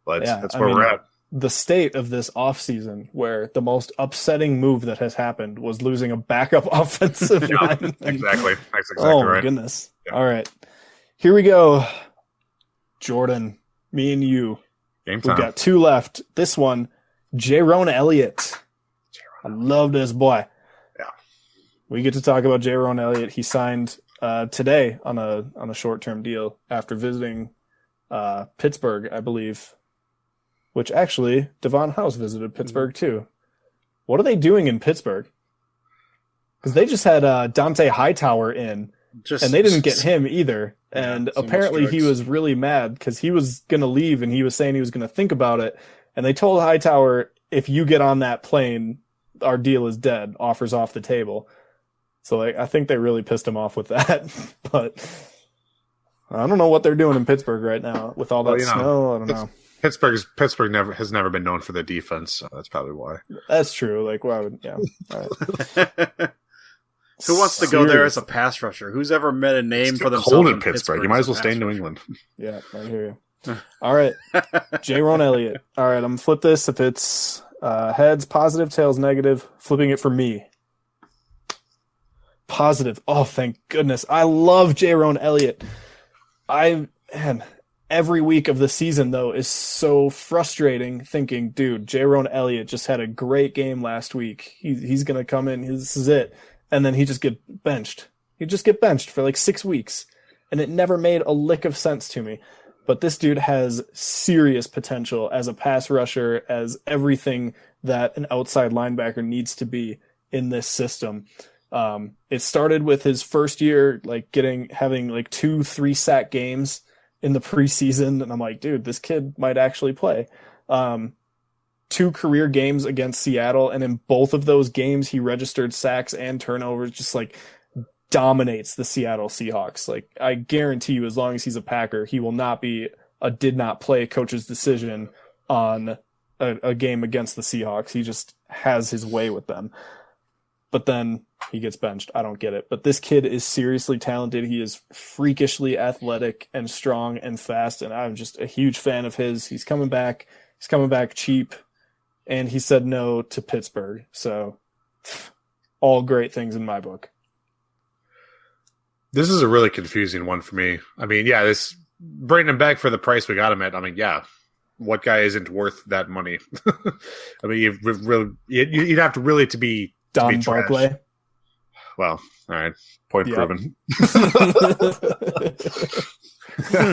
But that's where we're at. the state of this offseason where the most upsetting move that has happened was losing a backup offensive lineman. Exactly. That's exactly oh, right. my goodness. Yeah. All right. Here we go. Jordan, me and you. Game We've time. got 2 left. This one, Jaron Elliott. I love this boy. Yeah. We get to talk about Jaron Elliott. He signed today on a short-term deal after visiting Pittsburgh, I believe, which actually Devon House visited Pittsburgh too. What are they doing in Pittsburgh? Because they just had Dante Hightower in, and they didn't get him either. And so much apparently he drugs. was really mad because he was going to leave and he was saying he was going to think about it. And they told Hightower, if you get on that plane, our deal is dead, offers off the table. So I think they really pissed him off with that. But I don't know what they're doing in Pittsburgh right now with all that snow. I don't know. Pittsburgh has never been known for their defense, so that's probably why. That's true. Like, why would, yeah. All right. Who wants to go there as a pass rusher? Who's ever met a name It's for too themselves cold in in Pittsburgh. You might as well as a stay in pass New rusher? England. Yeah, I hear you. All right. Jaron Elliott. All right, I'm going to flip this. If it's heads, positive, tails, negative, flipping it for me. Positive. Oh, thank goodness. I love Jaron Elliott. Every week of the season, though, is so frustrating thinking, dude, Jaron Elliott just had a great game last week. He's going to come in. This is it. And then he just get benched. He'd just get benched for like 6 weeks. And it never made a lick of sense to me. But this dude has serious potential as a pass rusher, as everything that an outside linebacker needs to be in this system. It started with his first year, like having like 2-3 sack games in the preseason. And I'm like, dude, this kid might actually play. 2 career games against Seattle. And in both of those games, he registered sacks and turnovers, just like dominates the Seattle Seahawks. Like, I guarantee you, as long as he's a Packer, he will not be a did not play coach's decision on a game against the Seahawks. He just has his way with them. But then he gets benched. I don't get it. But this kid is seriously talented. He is freakishly athletic and strong and fast, and I'm just a huge fan of his. He's coming back. He's coming back cheap, and he said no to Pittsburgh. So all great things in my book. This is a really confusing one for me. I mean, yeah, bringing him back for the price we got him at. I mean, yeah, what guy isn't worth that money? I mean, you'd have to really to be Don trash. Barclay. Well, all right, point Yep. proven.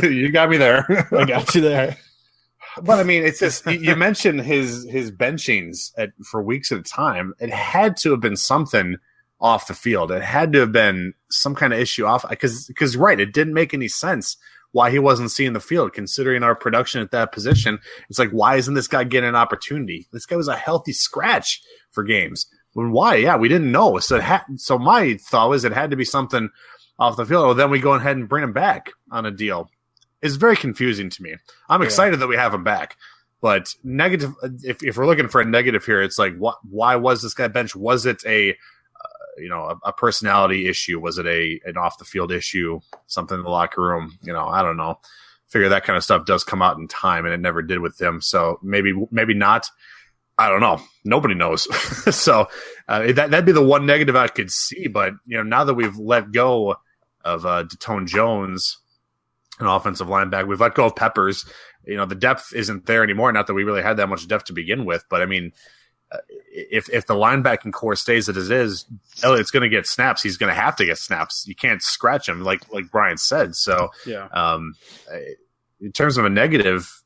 You got me there. I got you there. But I mean, it's just you mentioned his benchings for weeks at a time. It had to have been something off the field. It had to have been some kind of issue off because right, it didn't make any sense why he wasn't seeing the field considering our production at that position. It's like, why isn't this guy getting an opportunity? This guy was a healthy scratch for games. Why? Yeah, we didn't know. So my thought was it had to be something off the field. Well, then we go ahead and bring him back on a deal. It's very confusing to me. I'm excited that we have him back, but negative. If we're looking for a negative here, it's like, why was this guy benched? Was it a personality issue? Was it an off the field issue? Something in the locker room? I don't know. Figure that kind of stuff does come out in time, and it never did with them. So maybe not. I don't know. Nobody knows. So that'd be the one negative I could see. But now that we've let go of Detone Jones, an offensive linebacker, we've let go of Peppers. The depth isn't there anymore. Not that we really had that much depth to begin with, but I mean, if the linebacking core stays as it is, Elliott's going to get snaps. He's going to have to get snaps. You can't scratch him, like Brian said. So Yeah. In terms of a negative,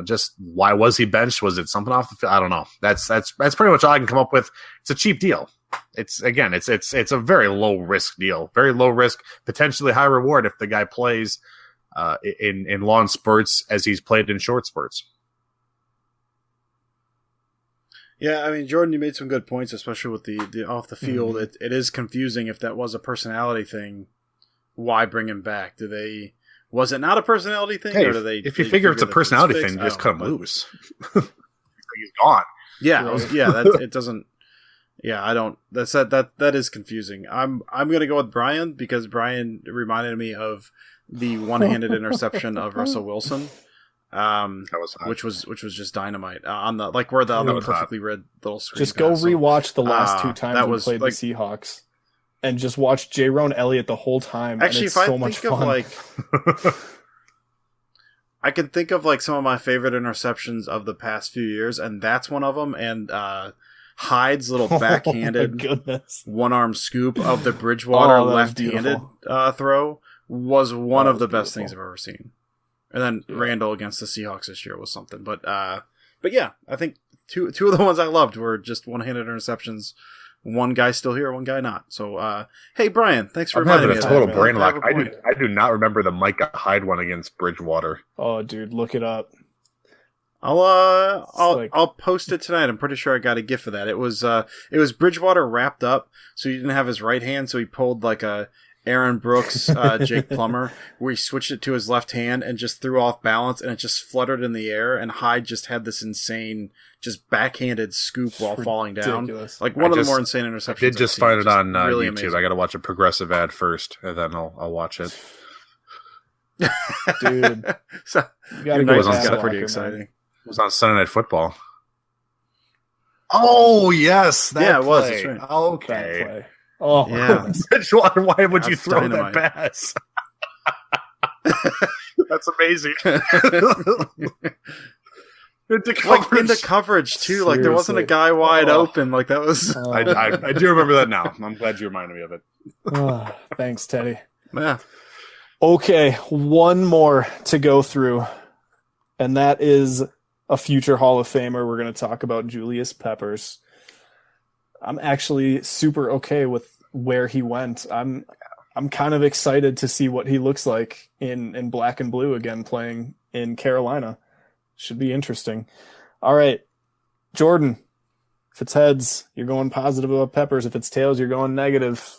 just why was he benched? Was it something off the field? I don't know. That's pretty much all I can come up with. It's a cheap deal. It's a very low risk deal, very low risk, potentially high reward if the guy plays in long spurts as he's played in short spurts. Yeah, I mean, Jordan, you made some good points, especially with the off the field. Mm-hmm. It is confusing if that was a personality thing. Why bring him back? Was it not a personality thing? Hey, or do they? If you figure it's a personality thing, just cut him loose. He's gone. Yeah, it doesn't. Yeah, I don't. That is confusing. I'm gonna go with Brian because Brian reminded me of the one-handed interception of Russell Wilson. was hot. which was just dynamite on the like where the That other was hot. perfectly red little screen. Just go pass. So, rewatch the last two times that we was, played like- the Seahawks, and just watch Jayrone Elliott the whole time. Actually, and it's if I so think much of fun. like, I can think of like some of my favorite interceptions of the past few years, and that's one of them. And Hyde's little backhanded Oh my goodness. one-arm scoop of the Bridgewater Oh, that was left-handed throw was one That of the was best beautiful. things I've ever seen. And then Randall against the Seahawks this year was something. But yeah, I think two of the ones I loved were just one-handed interceptions. One guy still here, one guy not. So, hey, Brian, thanks for I'm reminding having me a of total that. brain I have lock. a point. I do not remember the Micah Hyde one against Bridgewater. Oh, dude, look it up. I'll post it tonight. I'm pretty sure I got a gif of that. It was Bridgewater wrapped up, so he didn't have his right hand, so he pulled like a Aaron Brooks, Jake Plummer, where he switched it to his left hand and just threw off balance, and it just fluttered in the air. And Hyde just had this insane, just backhanded scoop while falling down. Ridiculous. Like one of the just- more insane interceptions. I did just I've seen. find it on really YouTube. amazing. I got to watch a progressive ad first, and then I'll watch it. Dude, So, you your gotta night go was pass pretty blocker, man. exciting. It was on Sunday Night Football. Oh yes, that Yeah, it was. play. That's right. That Okay, play. Oh, my Yeah. goodness. Bridgewater, why would you That's throw dynamite. that pass? That's amazing. Into Like coverage. into coverage too. Like there wasn't a Seriously. guy wide Oh. open. Like that was. Oh, I do remember that now. I'm glad you reminded me of it. oh, thanks, Teddy. Yeah. Okay, one more to go through, and that is a future Hall of Famer. We're going to talk about Julius Peppers. I'm actually super okay with where he went. I'm kind of excited to see what he looks like in black and blue again, playing in Carolina. Should be interesting. All right, Jordan. If it's heads, you're going positive about Peppers. If it's tails, you're going negative.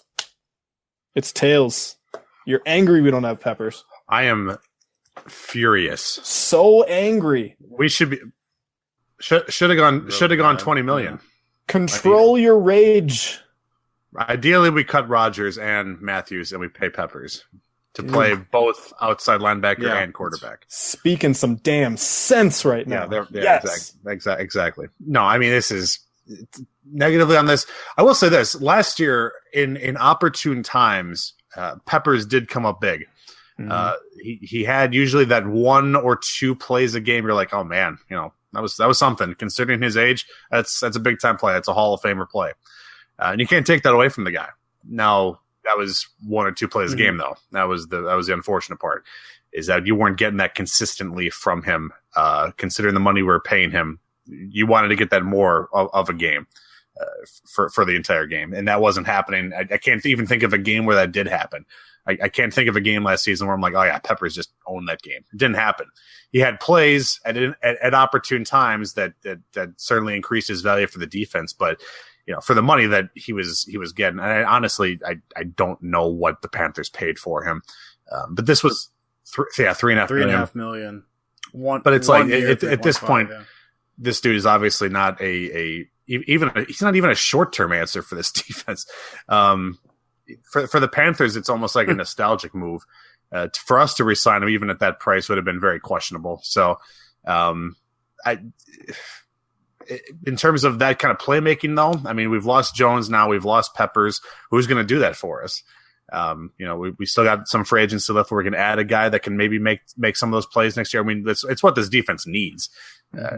It's tails. You're angry we don't have Peppers. I am furious. So angry. We should be should have gone 20 million. Control your rage. Ideally, we cut Rodgers and Matthews, and we pay Peppers to Dude. play both outside linebacker Yeah. and quarterback. Speaking some damn sense right now. Yes. Exactly. No, I mean, this is negatively on this. I will say this: last year, in opportune times, Peppers did come up big. He had usually that one or two plays a game. You're like, oh man, that was something. Considering his age, that's a big time play. That's a Hall of Famer play, and you can't take that away from the guy. Now that was one or two plays a game, though. That was the unfortunate part, is that you weren't getting that consistently from him. Considering the money we were paying him, you wanted to get that more of a game for the entire game, and that wasn't happening. I can't even think of a game where that did happen. I can't think of a game last season where I'm like, oh yeah, Peppers just owned that game. It didn't happen. He had plays at opportune times that certainly increased his value for the defense, but for the money that he was getting, and honestly, I don't know what the Panthers paid for him, but this was $3.5 million. But it's like at this point, this dude is obviously not he's not even a short-term answer for this defense. For the Panthers, it's almost like a nostalgic move. For us to resign him, even at that price, would have been very questionable. So, in terms of that kind of playmaking, though, I mean, we've lost Jones now, we've lost Peppers. Who's going to do that for us? We still got some free agency left. We're going to add a guy that can maybe make some of those plays next year. I mean, it's what this defense needs.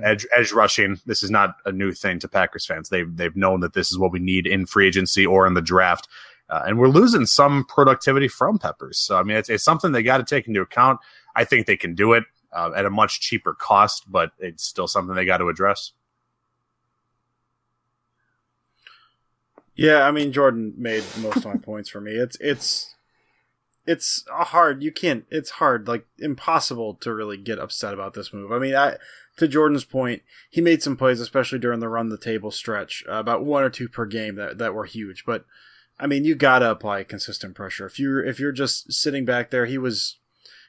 Edge rushing. This is not a new thing to Packers fans. They've known that this is what we need in free agency or in the draft. And we're losing some productivity from Peppers. So, I mean, it's something they got to take into account. I think they can do it at a much cheaper cost, but it's still something they got to address. Yeah, I mean, Jordan made most of my points for me. It's hard. It's hard, like impossible to really get upset about this move. I mean, to Jordan's point, he made some plays, especially during the run the table stretch, about one or two per game that were huge. But I mean, you gotta apply consistent pressure. If you're just sitting back there, he was,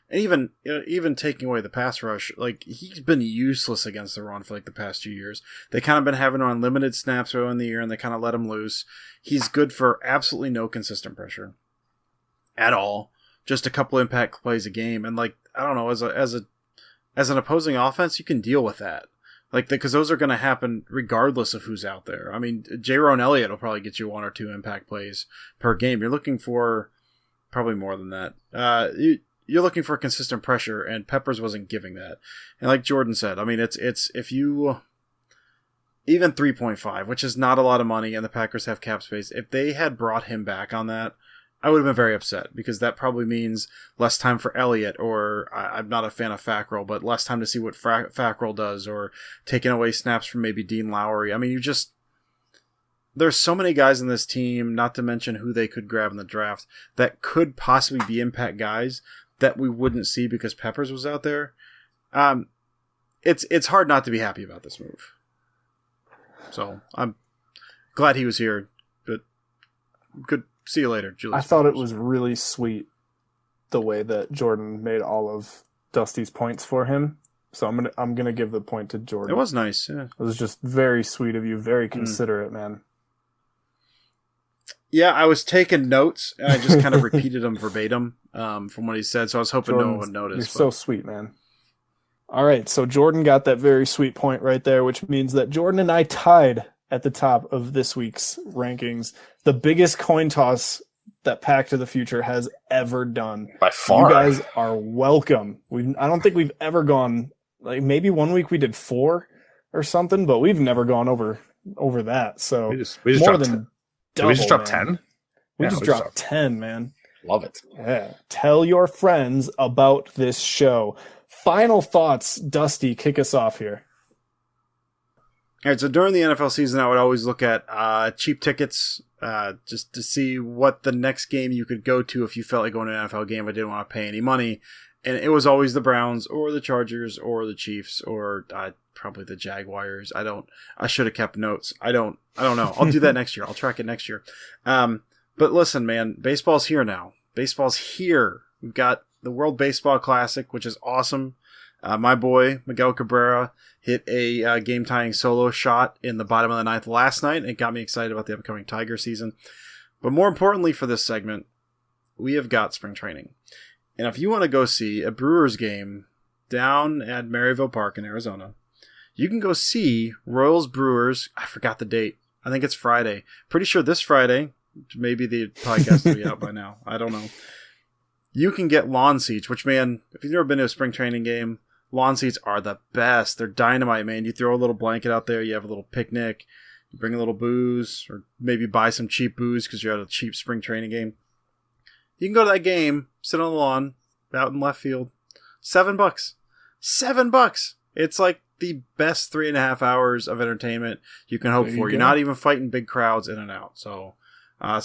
and even taking away the pass rush, like he's been useless against the run for like the past 2 years. They kind of been having him on limited snaps early in the year, and they kind of let him loose. He's good for absolutely no consistent pressure at all. Just a couple impact plays a game, and like I don't know, as as an opposing offense, you can deal with that. Like, because those are going to happen regardless of who's out there. I mean, Jaron Elliott will probably get you 1 or 2 impact plays per game. You're looking for probably more than that. You're looking for consistent pressure, and Peppers wasn't giving that. And like Jordan said, I mean, it's if you even 3.5, which is not a lot of money, and the Packers have cap space. If they had brought him back on that, I would have been very upset, because that probably means less time for Elliott, or I'm not a fan of Fackrell, but less time to see what Fackrell does, or taking away snaps from maybe Dean Lowry. I mean, there's so many guys in this team, not to mention who they could grab in the draft, that could possibly be impact guys that we wouldn't see because Peppers was out there. It's hard not to be happy about this move. So I'm glad he was here, but good. See you later, Julius. I thought it was really sweet the way that Jordan made all of Dusty's points for him. So I'm gonna give the point to Jordan. It was nice. Yeah. It was just very sweet of you, very considerate, man. Yeah, I was taking notes, and I just kind of repeated them verbatim from what he said. So I was hoping no one would notice. You're so sweet, man. All right, so Jordan got that very sweet point right there, which means that Jordan and I tied at the top of this week's rankings. The biggest coin toss that Pack to the Future has ever done. By far. You guys are welcome. I don't think we've ever gone, like, maybe one week we did 4 or something, but we've never gone over that. So we just more dropped than 10. double, We just dropped man. 10? We just dropped 10, man. Love it. Yeah. Tell your friends about this show. Final thoughts, Dusty, kick us off here. All right, so during the NFL season, I would always look at cheap tickets just to see what the next game you could go to if you felt like going to an NFL game but didn't want to pay any money. And it was always the Browns or the Chargers or the Chiefs or probably the Jaguars. I should have kept notes. I don't know. I'll do that next year. I'll track it next year. But listen, man, baseball's here now. Baseball's here. We've got the World Baseball Classic, which is awesome. My boy, Miguel Cabrera, hit a game-tying solo shot in the bottom of the 9th last night, and it got me excited about the upcoming Tiger season. But more importantly for this segment, we have got spring training. And if you want to go see a Brewers game down at Maryville Park in Arizona, you can go see Royals Brewers. I forgot the date. I think it's Friday. Pretty sure this Friday. Maybe the podcast will be out by now. I don't know. You can get lawn seats, which, man, if you've never been to a spring training game, lawn seats are the best. They're dynamite, man. You throw a little blanket out there, you have a little picnic, you bring a little booze, or maybe buy some cheap booze because you're at a cheap spring training game. You can go to that game, sit on the lawn, out in left field. $7. $7! It's like the best 3.5 hours of entertainment you can hope for. You're not even fighting big crowds in and out. So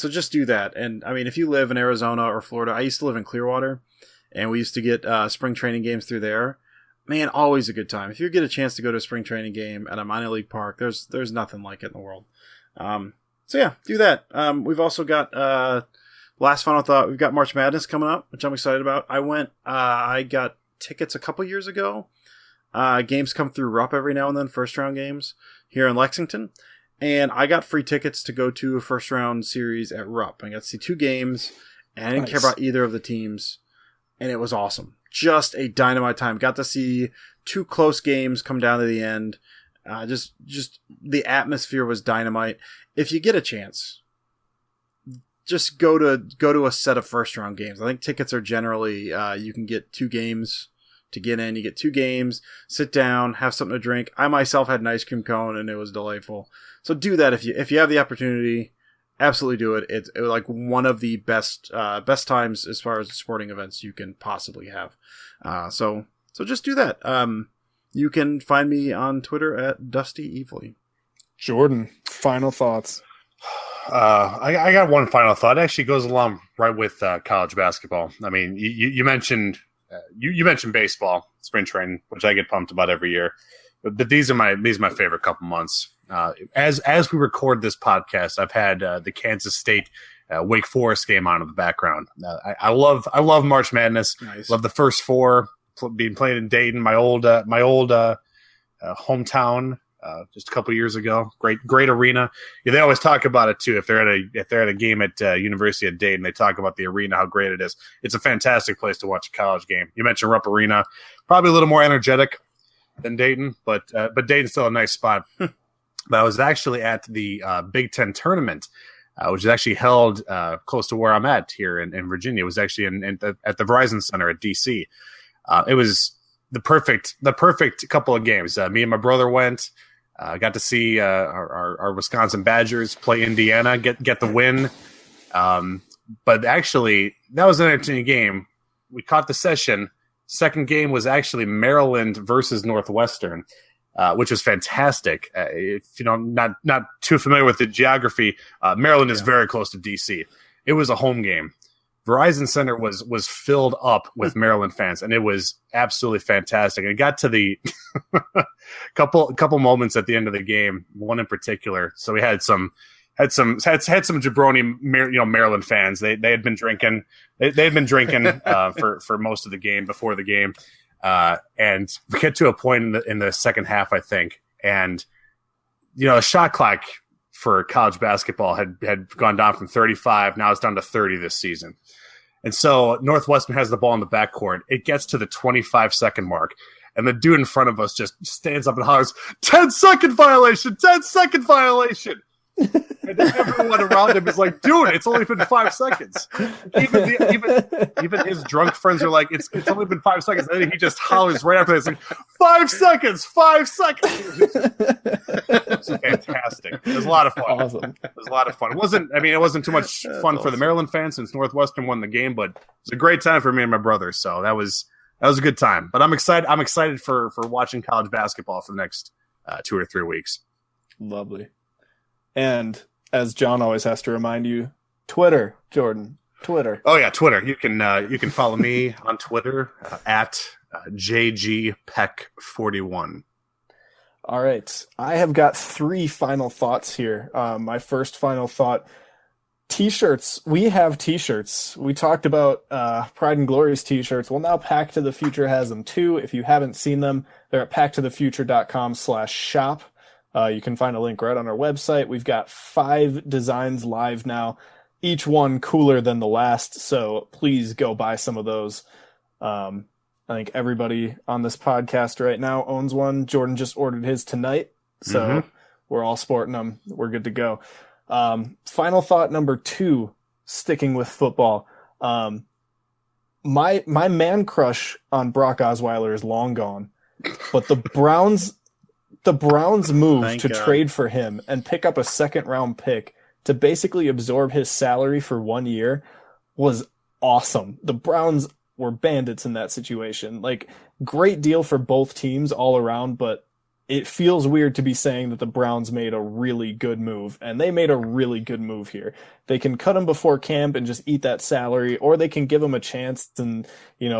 just do that. And I mean, if you live in Arizona or Florida, I used to live in Clearwater, and we used to get spring training games through there. Man, always a good time. If you get a chance to go to a spring training game at a minor league park, there's nothing like it in the world. So yeah, do that. We've also got last final thought. We've got March Madness coming up, which I'm excited about. I got tickets a couple years ago. Games come through Rupp every now and then, first round games here in Lexington. And I got free tickets to go to a first round series at Rupp. I got to see 2 games, and I didn't care about either of the teams. And it was awesome. Just a dynamite time. Got to see 2 close games come down to the end. Just the atmosphere was dynamite. If you get a chance, just go to a set of first round games. I think tickets are generally you can get 2 games to get in. You get 2 games, sit down, have something to drink. I myself had an ice cream cone, and it was delightful. So do that if you have the opportunity. Absolutely do it. It was like one of the best times as far as sporting events you can possibly have. So just do that. You can find me on Twitter at Dusty Evely. Jordan, final thoughts. I got one final thought. It actually goes along right with college basketball. I mean, you mentioned you mentioned baseball, spring training, which I get pumped about every year. But these are my favorite couple months. As we record this podcast, I've had the Kansas State Wake Forest game on in the background. I love March Madness. Nice. Love the first 4 being played in Dayton, my old hometown. just a couple years ago. Great arena. Yeah, they always talk about it too. If they're at a game at University of Dayton, they talk about the arena, how great it is. It's a fantastic place to watch a college game. You mentioned Rupp Arena, probably a little more energetic than Dayton, but Dayton's still a nice spot. But I was actually at the Big Ten tournament, which is actually held close to where I'm at here in Virginia. It was actually at the Verizon Center at DC. It was the perfect couple of games. Me and my brother went. Got to see our Wisconsin Badgers play Indiana, get the win. But actually, that was an entertaining game. We caught the session. Second game was actually Maryland versus Northwestern, which was fantastic. If you know, not too familiar with the geography, Maryland is very close to DC. It was a home game. Verizon Center was filled up with Maryland fans, and it was absolutely fantastic. And it got to the couple moments at the end of the game, one in particular. So we had some jabroni, Maryland fans. They had been drinking. They had been drinking for most of the game, before the game, and we get to a point in the second half, I think, and the shot clock for college basketball had gone down from 35. Now it's down to 30 this season. And so Northwestern has the ball in the backcourt. It gets to the 25-second mark, and the dude in front of us just stands up and hollers, 10-second violation, 10-second violation. And everyone around him is like, dude, it's only been 5 seconds. Even his drunk friends are like, it's only been 5 seconds. And then he just hollers right after this, like, 5 seconds, 5 seconds. It was fantastic. It was a lot of fun. Awesome. It was a lot of fun. It wasn't too much fun for the Maryland fans since Northwestern won the game, but it was a great time for me and my brother. So that was a good time. But I'm excited. I'm excited for watching college basketball for the next 2 or 3 weeks. Lovely. And as John always has to remind you, Twitter, Jordan, Twitter. Oh yeah, Twitter. You can follow me on Twitter at JGPeck41. All right. I have got 3 final thoughts here. My first final thought, T-shirts. We have T-shirts. We talked about Pride and Glory's T-shirts. Well, now Pack to the Future has them too. If you haven't seen them, they're at packtothefuture.com/shop. You can find a link right on our website. We've got 5 designs live now, each one cooler than the last. So please go buy some of those. I think everybody on this podcast right now owns one. Jordan just ordered his tonight. So we're all sporting them. We're good to go. Final thought number 2, sticking with football. My man crush on Brock Osweiler is long gone, but the Browns move to trade for him and pick up a second-round pick to basically absorb his salary for 1 year was awesome. The Browns were bandits in that situation. Like, great deal for both teams all around, but it feels weird to be saying that the Browns made a really good move, and they made a really good move here. They can cut him before camp and just eat that salary, or they can give him a chance and,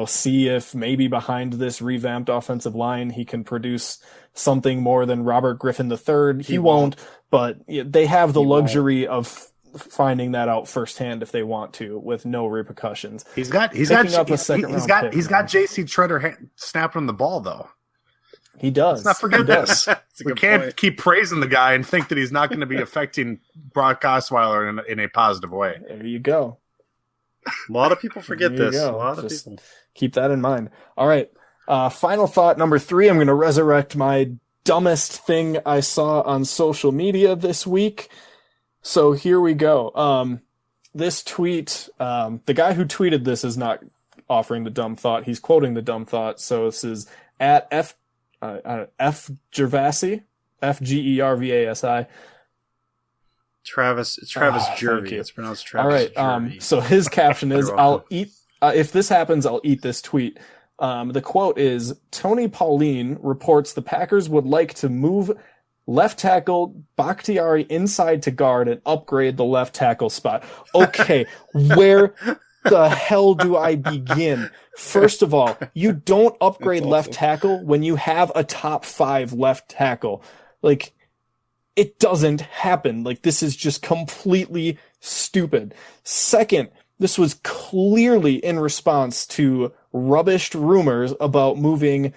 see if maybe behind this revamped offensive line he can produce something more than Robert Griffin III. He won't, but they have the luxury of finding that out firsthand if they want to, with no repercussions. He's got JC Treader snapping the ball though. He does. Let's not forget this. We can't keep praising the guy and think that he's not going to be affecting Brock Osweiler in a positive way. There you go. A lot of people forget this. A lot of people. Keep that in mind. All right. Final thought number 3. I'm going to resurrect my dumbest thing I saw on social media this week. So here we go. This tweet, the guy who tweeted this is not offering the dumb thought. He's quoting the dumb thought. So this is at F Gervasi, Fgervasi. Travis Jervey. It's pronounced Travis. All right. So his caption is, "I'll eat. If this happens, I'll eat this tweet." The quote is, "Tony Pauline reports the Packers would like to move left tackle Bakhtiari inside to guard and upgrade the left tackle spot." Okay, where the hell do I begin? First of all, you don't upgrade left tackle when you have a top 5 left tackle. Like, it doesn't happen. Like, this is just completely stupid. Second, this was clearly in response to rubbished rumors about moving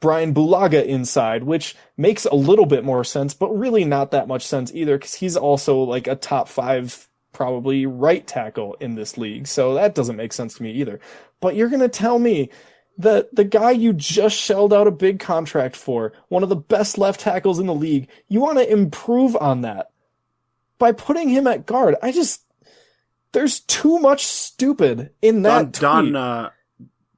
Brian Bulaga inside, which makes a little bit more sense, but really not that much sense either, because he's also like a top 5 probably right tackle in this league. So that doesn't make sense to me either. But you're going to tell me that the guy you just shelled out a big contract for, one of the best left tackles in the league, you want to improve on that by putting him at guard. There's too much stupid in that tweet.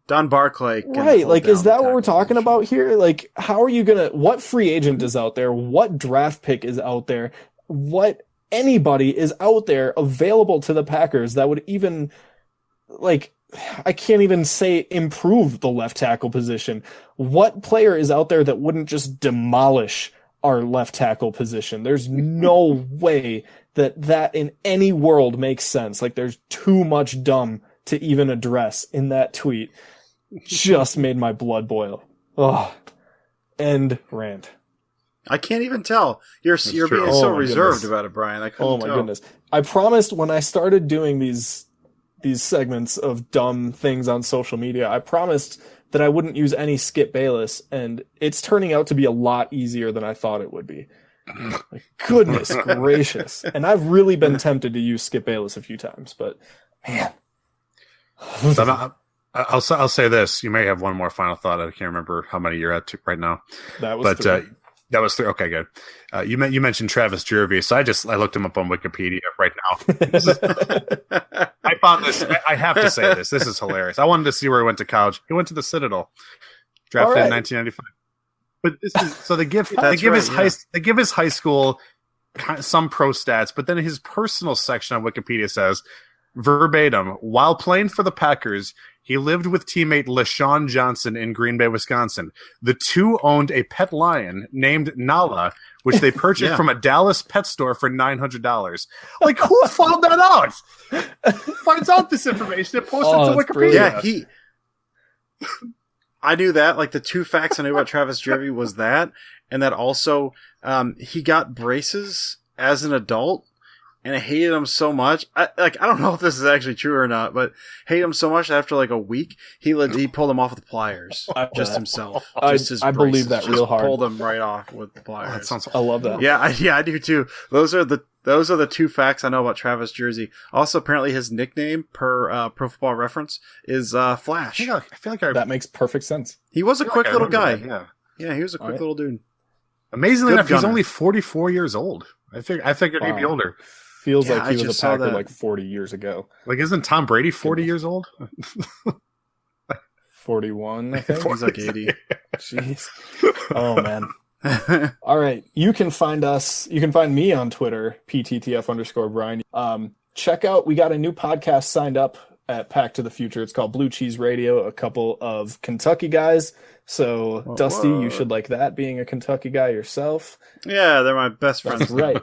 Don Barclay. Right, like, is that what we're talking about here? Like, how are you what free agent is out there? What draft pick is out there? What anybody is out there available to the Packers that would even, like, I can't even say improve the left tackle position. What player is out there that wouldn't just demolish our left tackle position? There's no way that in any world makes sense. Like, there's too much dumb to even address in that tweet. Just made my blood boil. Oh, end rant. I can't even tell. You're being so reserved about it, Brian. I couldn't tell. Goodness. I promised when I started doing these segments of dumb things on social media, I promised that I wouldn't use any Skip Bayless, and it's turning out to be a lot easier than I thought it would be. Like, goodness gracious. And I've really been tempted to use Skip Bayless a few times, but man. I'll say this. You may have one more final thought. I can't remember how many you're at right now. That was three. That was 3. Okay, good. You mentioned Travis Jervey, so I looked him up on Wikipedia right now. I found this. I have to say this. This is hilarious. I wanted to see where he went to college. He went to the Citadel, drafted in 1995. But this is so they give his high school some pro stats, but then his personal section on Wikipedia says verbatim, while playing for the Packers, he lived with teammate LaShawn Johnson in Green Bay, Wisconsin. The two owned a pet lion named Nala, which they purchased from a Dallas pet store for $900. Like, who found that out? Who finds out this information and posts it to Wikipedia? Yeah, I knew that. Like, the 2 facts I knew about Travis Jervey was that, and that also he got braces as an adult. And I hated him so much. I don't know if this is actually true or not, but hated him so much that after like a week, he pulled him off with the pliers, just himself. Just I believe that real hard. Pulled him right off with the pliers. I love that. Yeah, I do too. Those are the 2 facts I know about Travis Jersey. Also, apparently his nickname per Pro Football Reference is Flash. I feel like that makes perfect sense. He was a quick little guy. Yeah, he was a quick little dude. Amazingly enough, he's only 44 years old. I figured he'd be older. Feels like he was a Packer like 40 years ago. Like, isn't Tom Brady 40 years old? 41, I think. He's like 80. Jeez. Oh, man. All right. You can find me on Twitter, PTTF_Brian. Check out, we got a new podcast signed up at Pack to the Future. It's called Blue Cheese Radio, a couple of Kentucky guys. So, Dusty, you should like that, being a Kentucky guy yourself. Yeah, they're my best friends. That's right.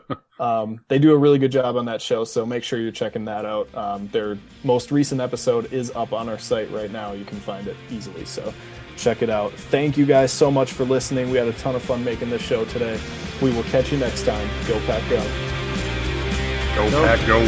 They do a really good job on that show, so make sure you're checking that out. Their most recent episode is up on our site right now. You can find it easily, so check it out. Thank you guys so much for listening. We had a ton of fun making this show today. We will catch you next time. Go Pack, go. Go Pack, go.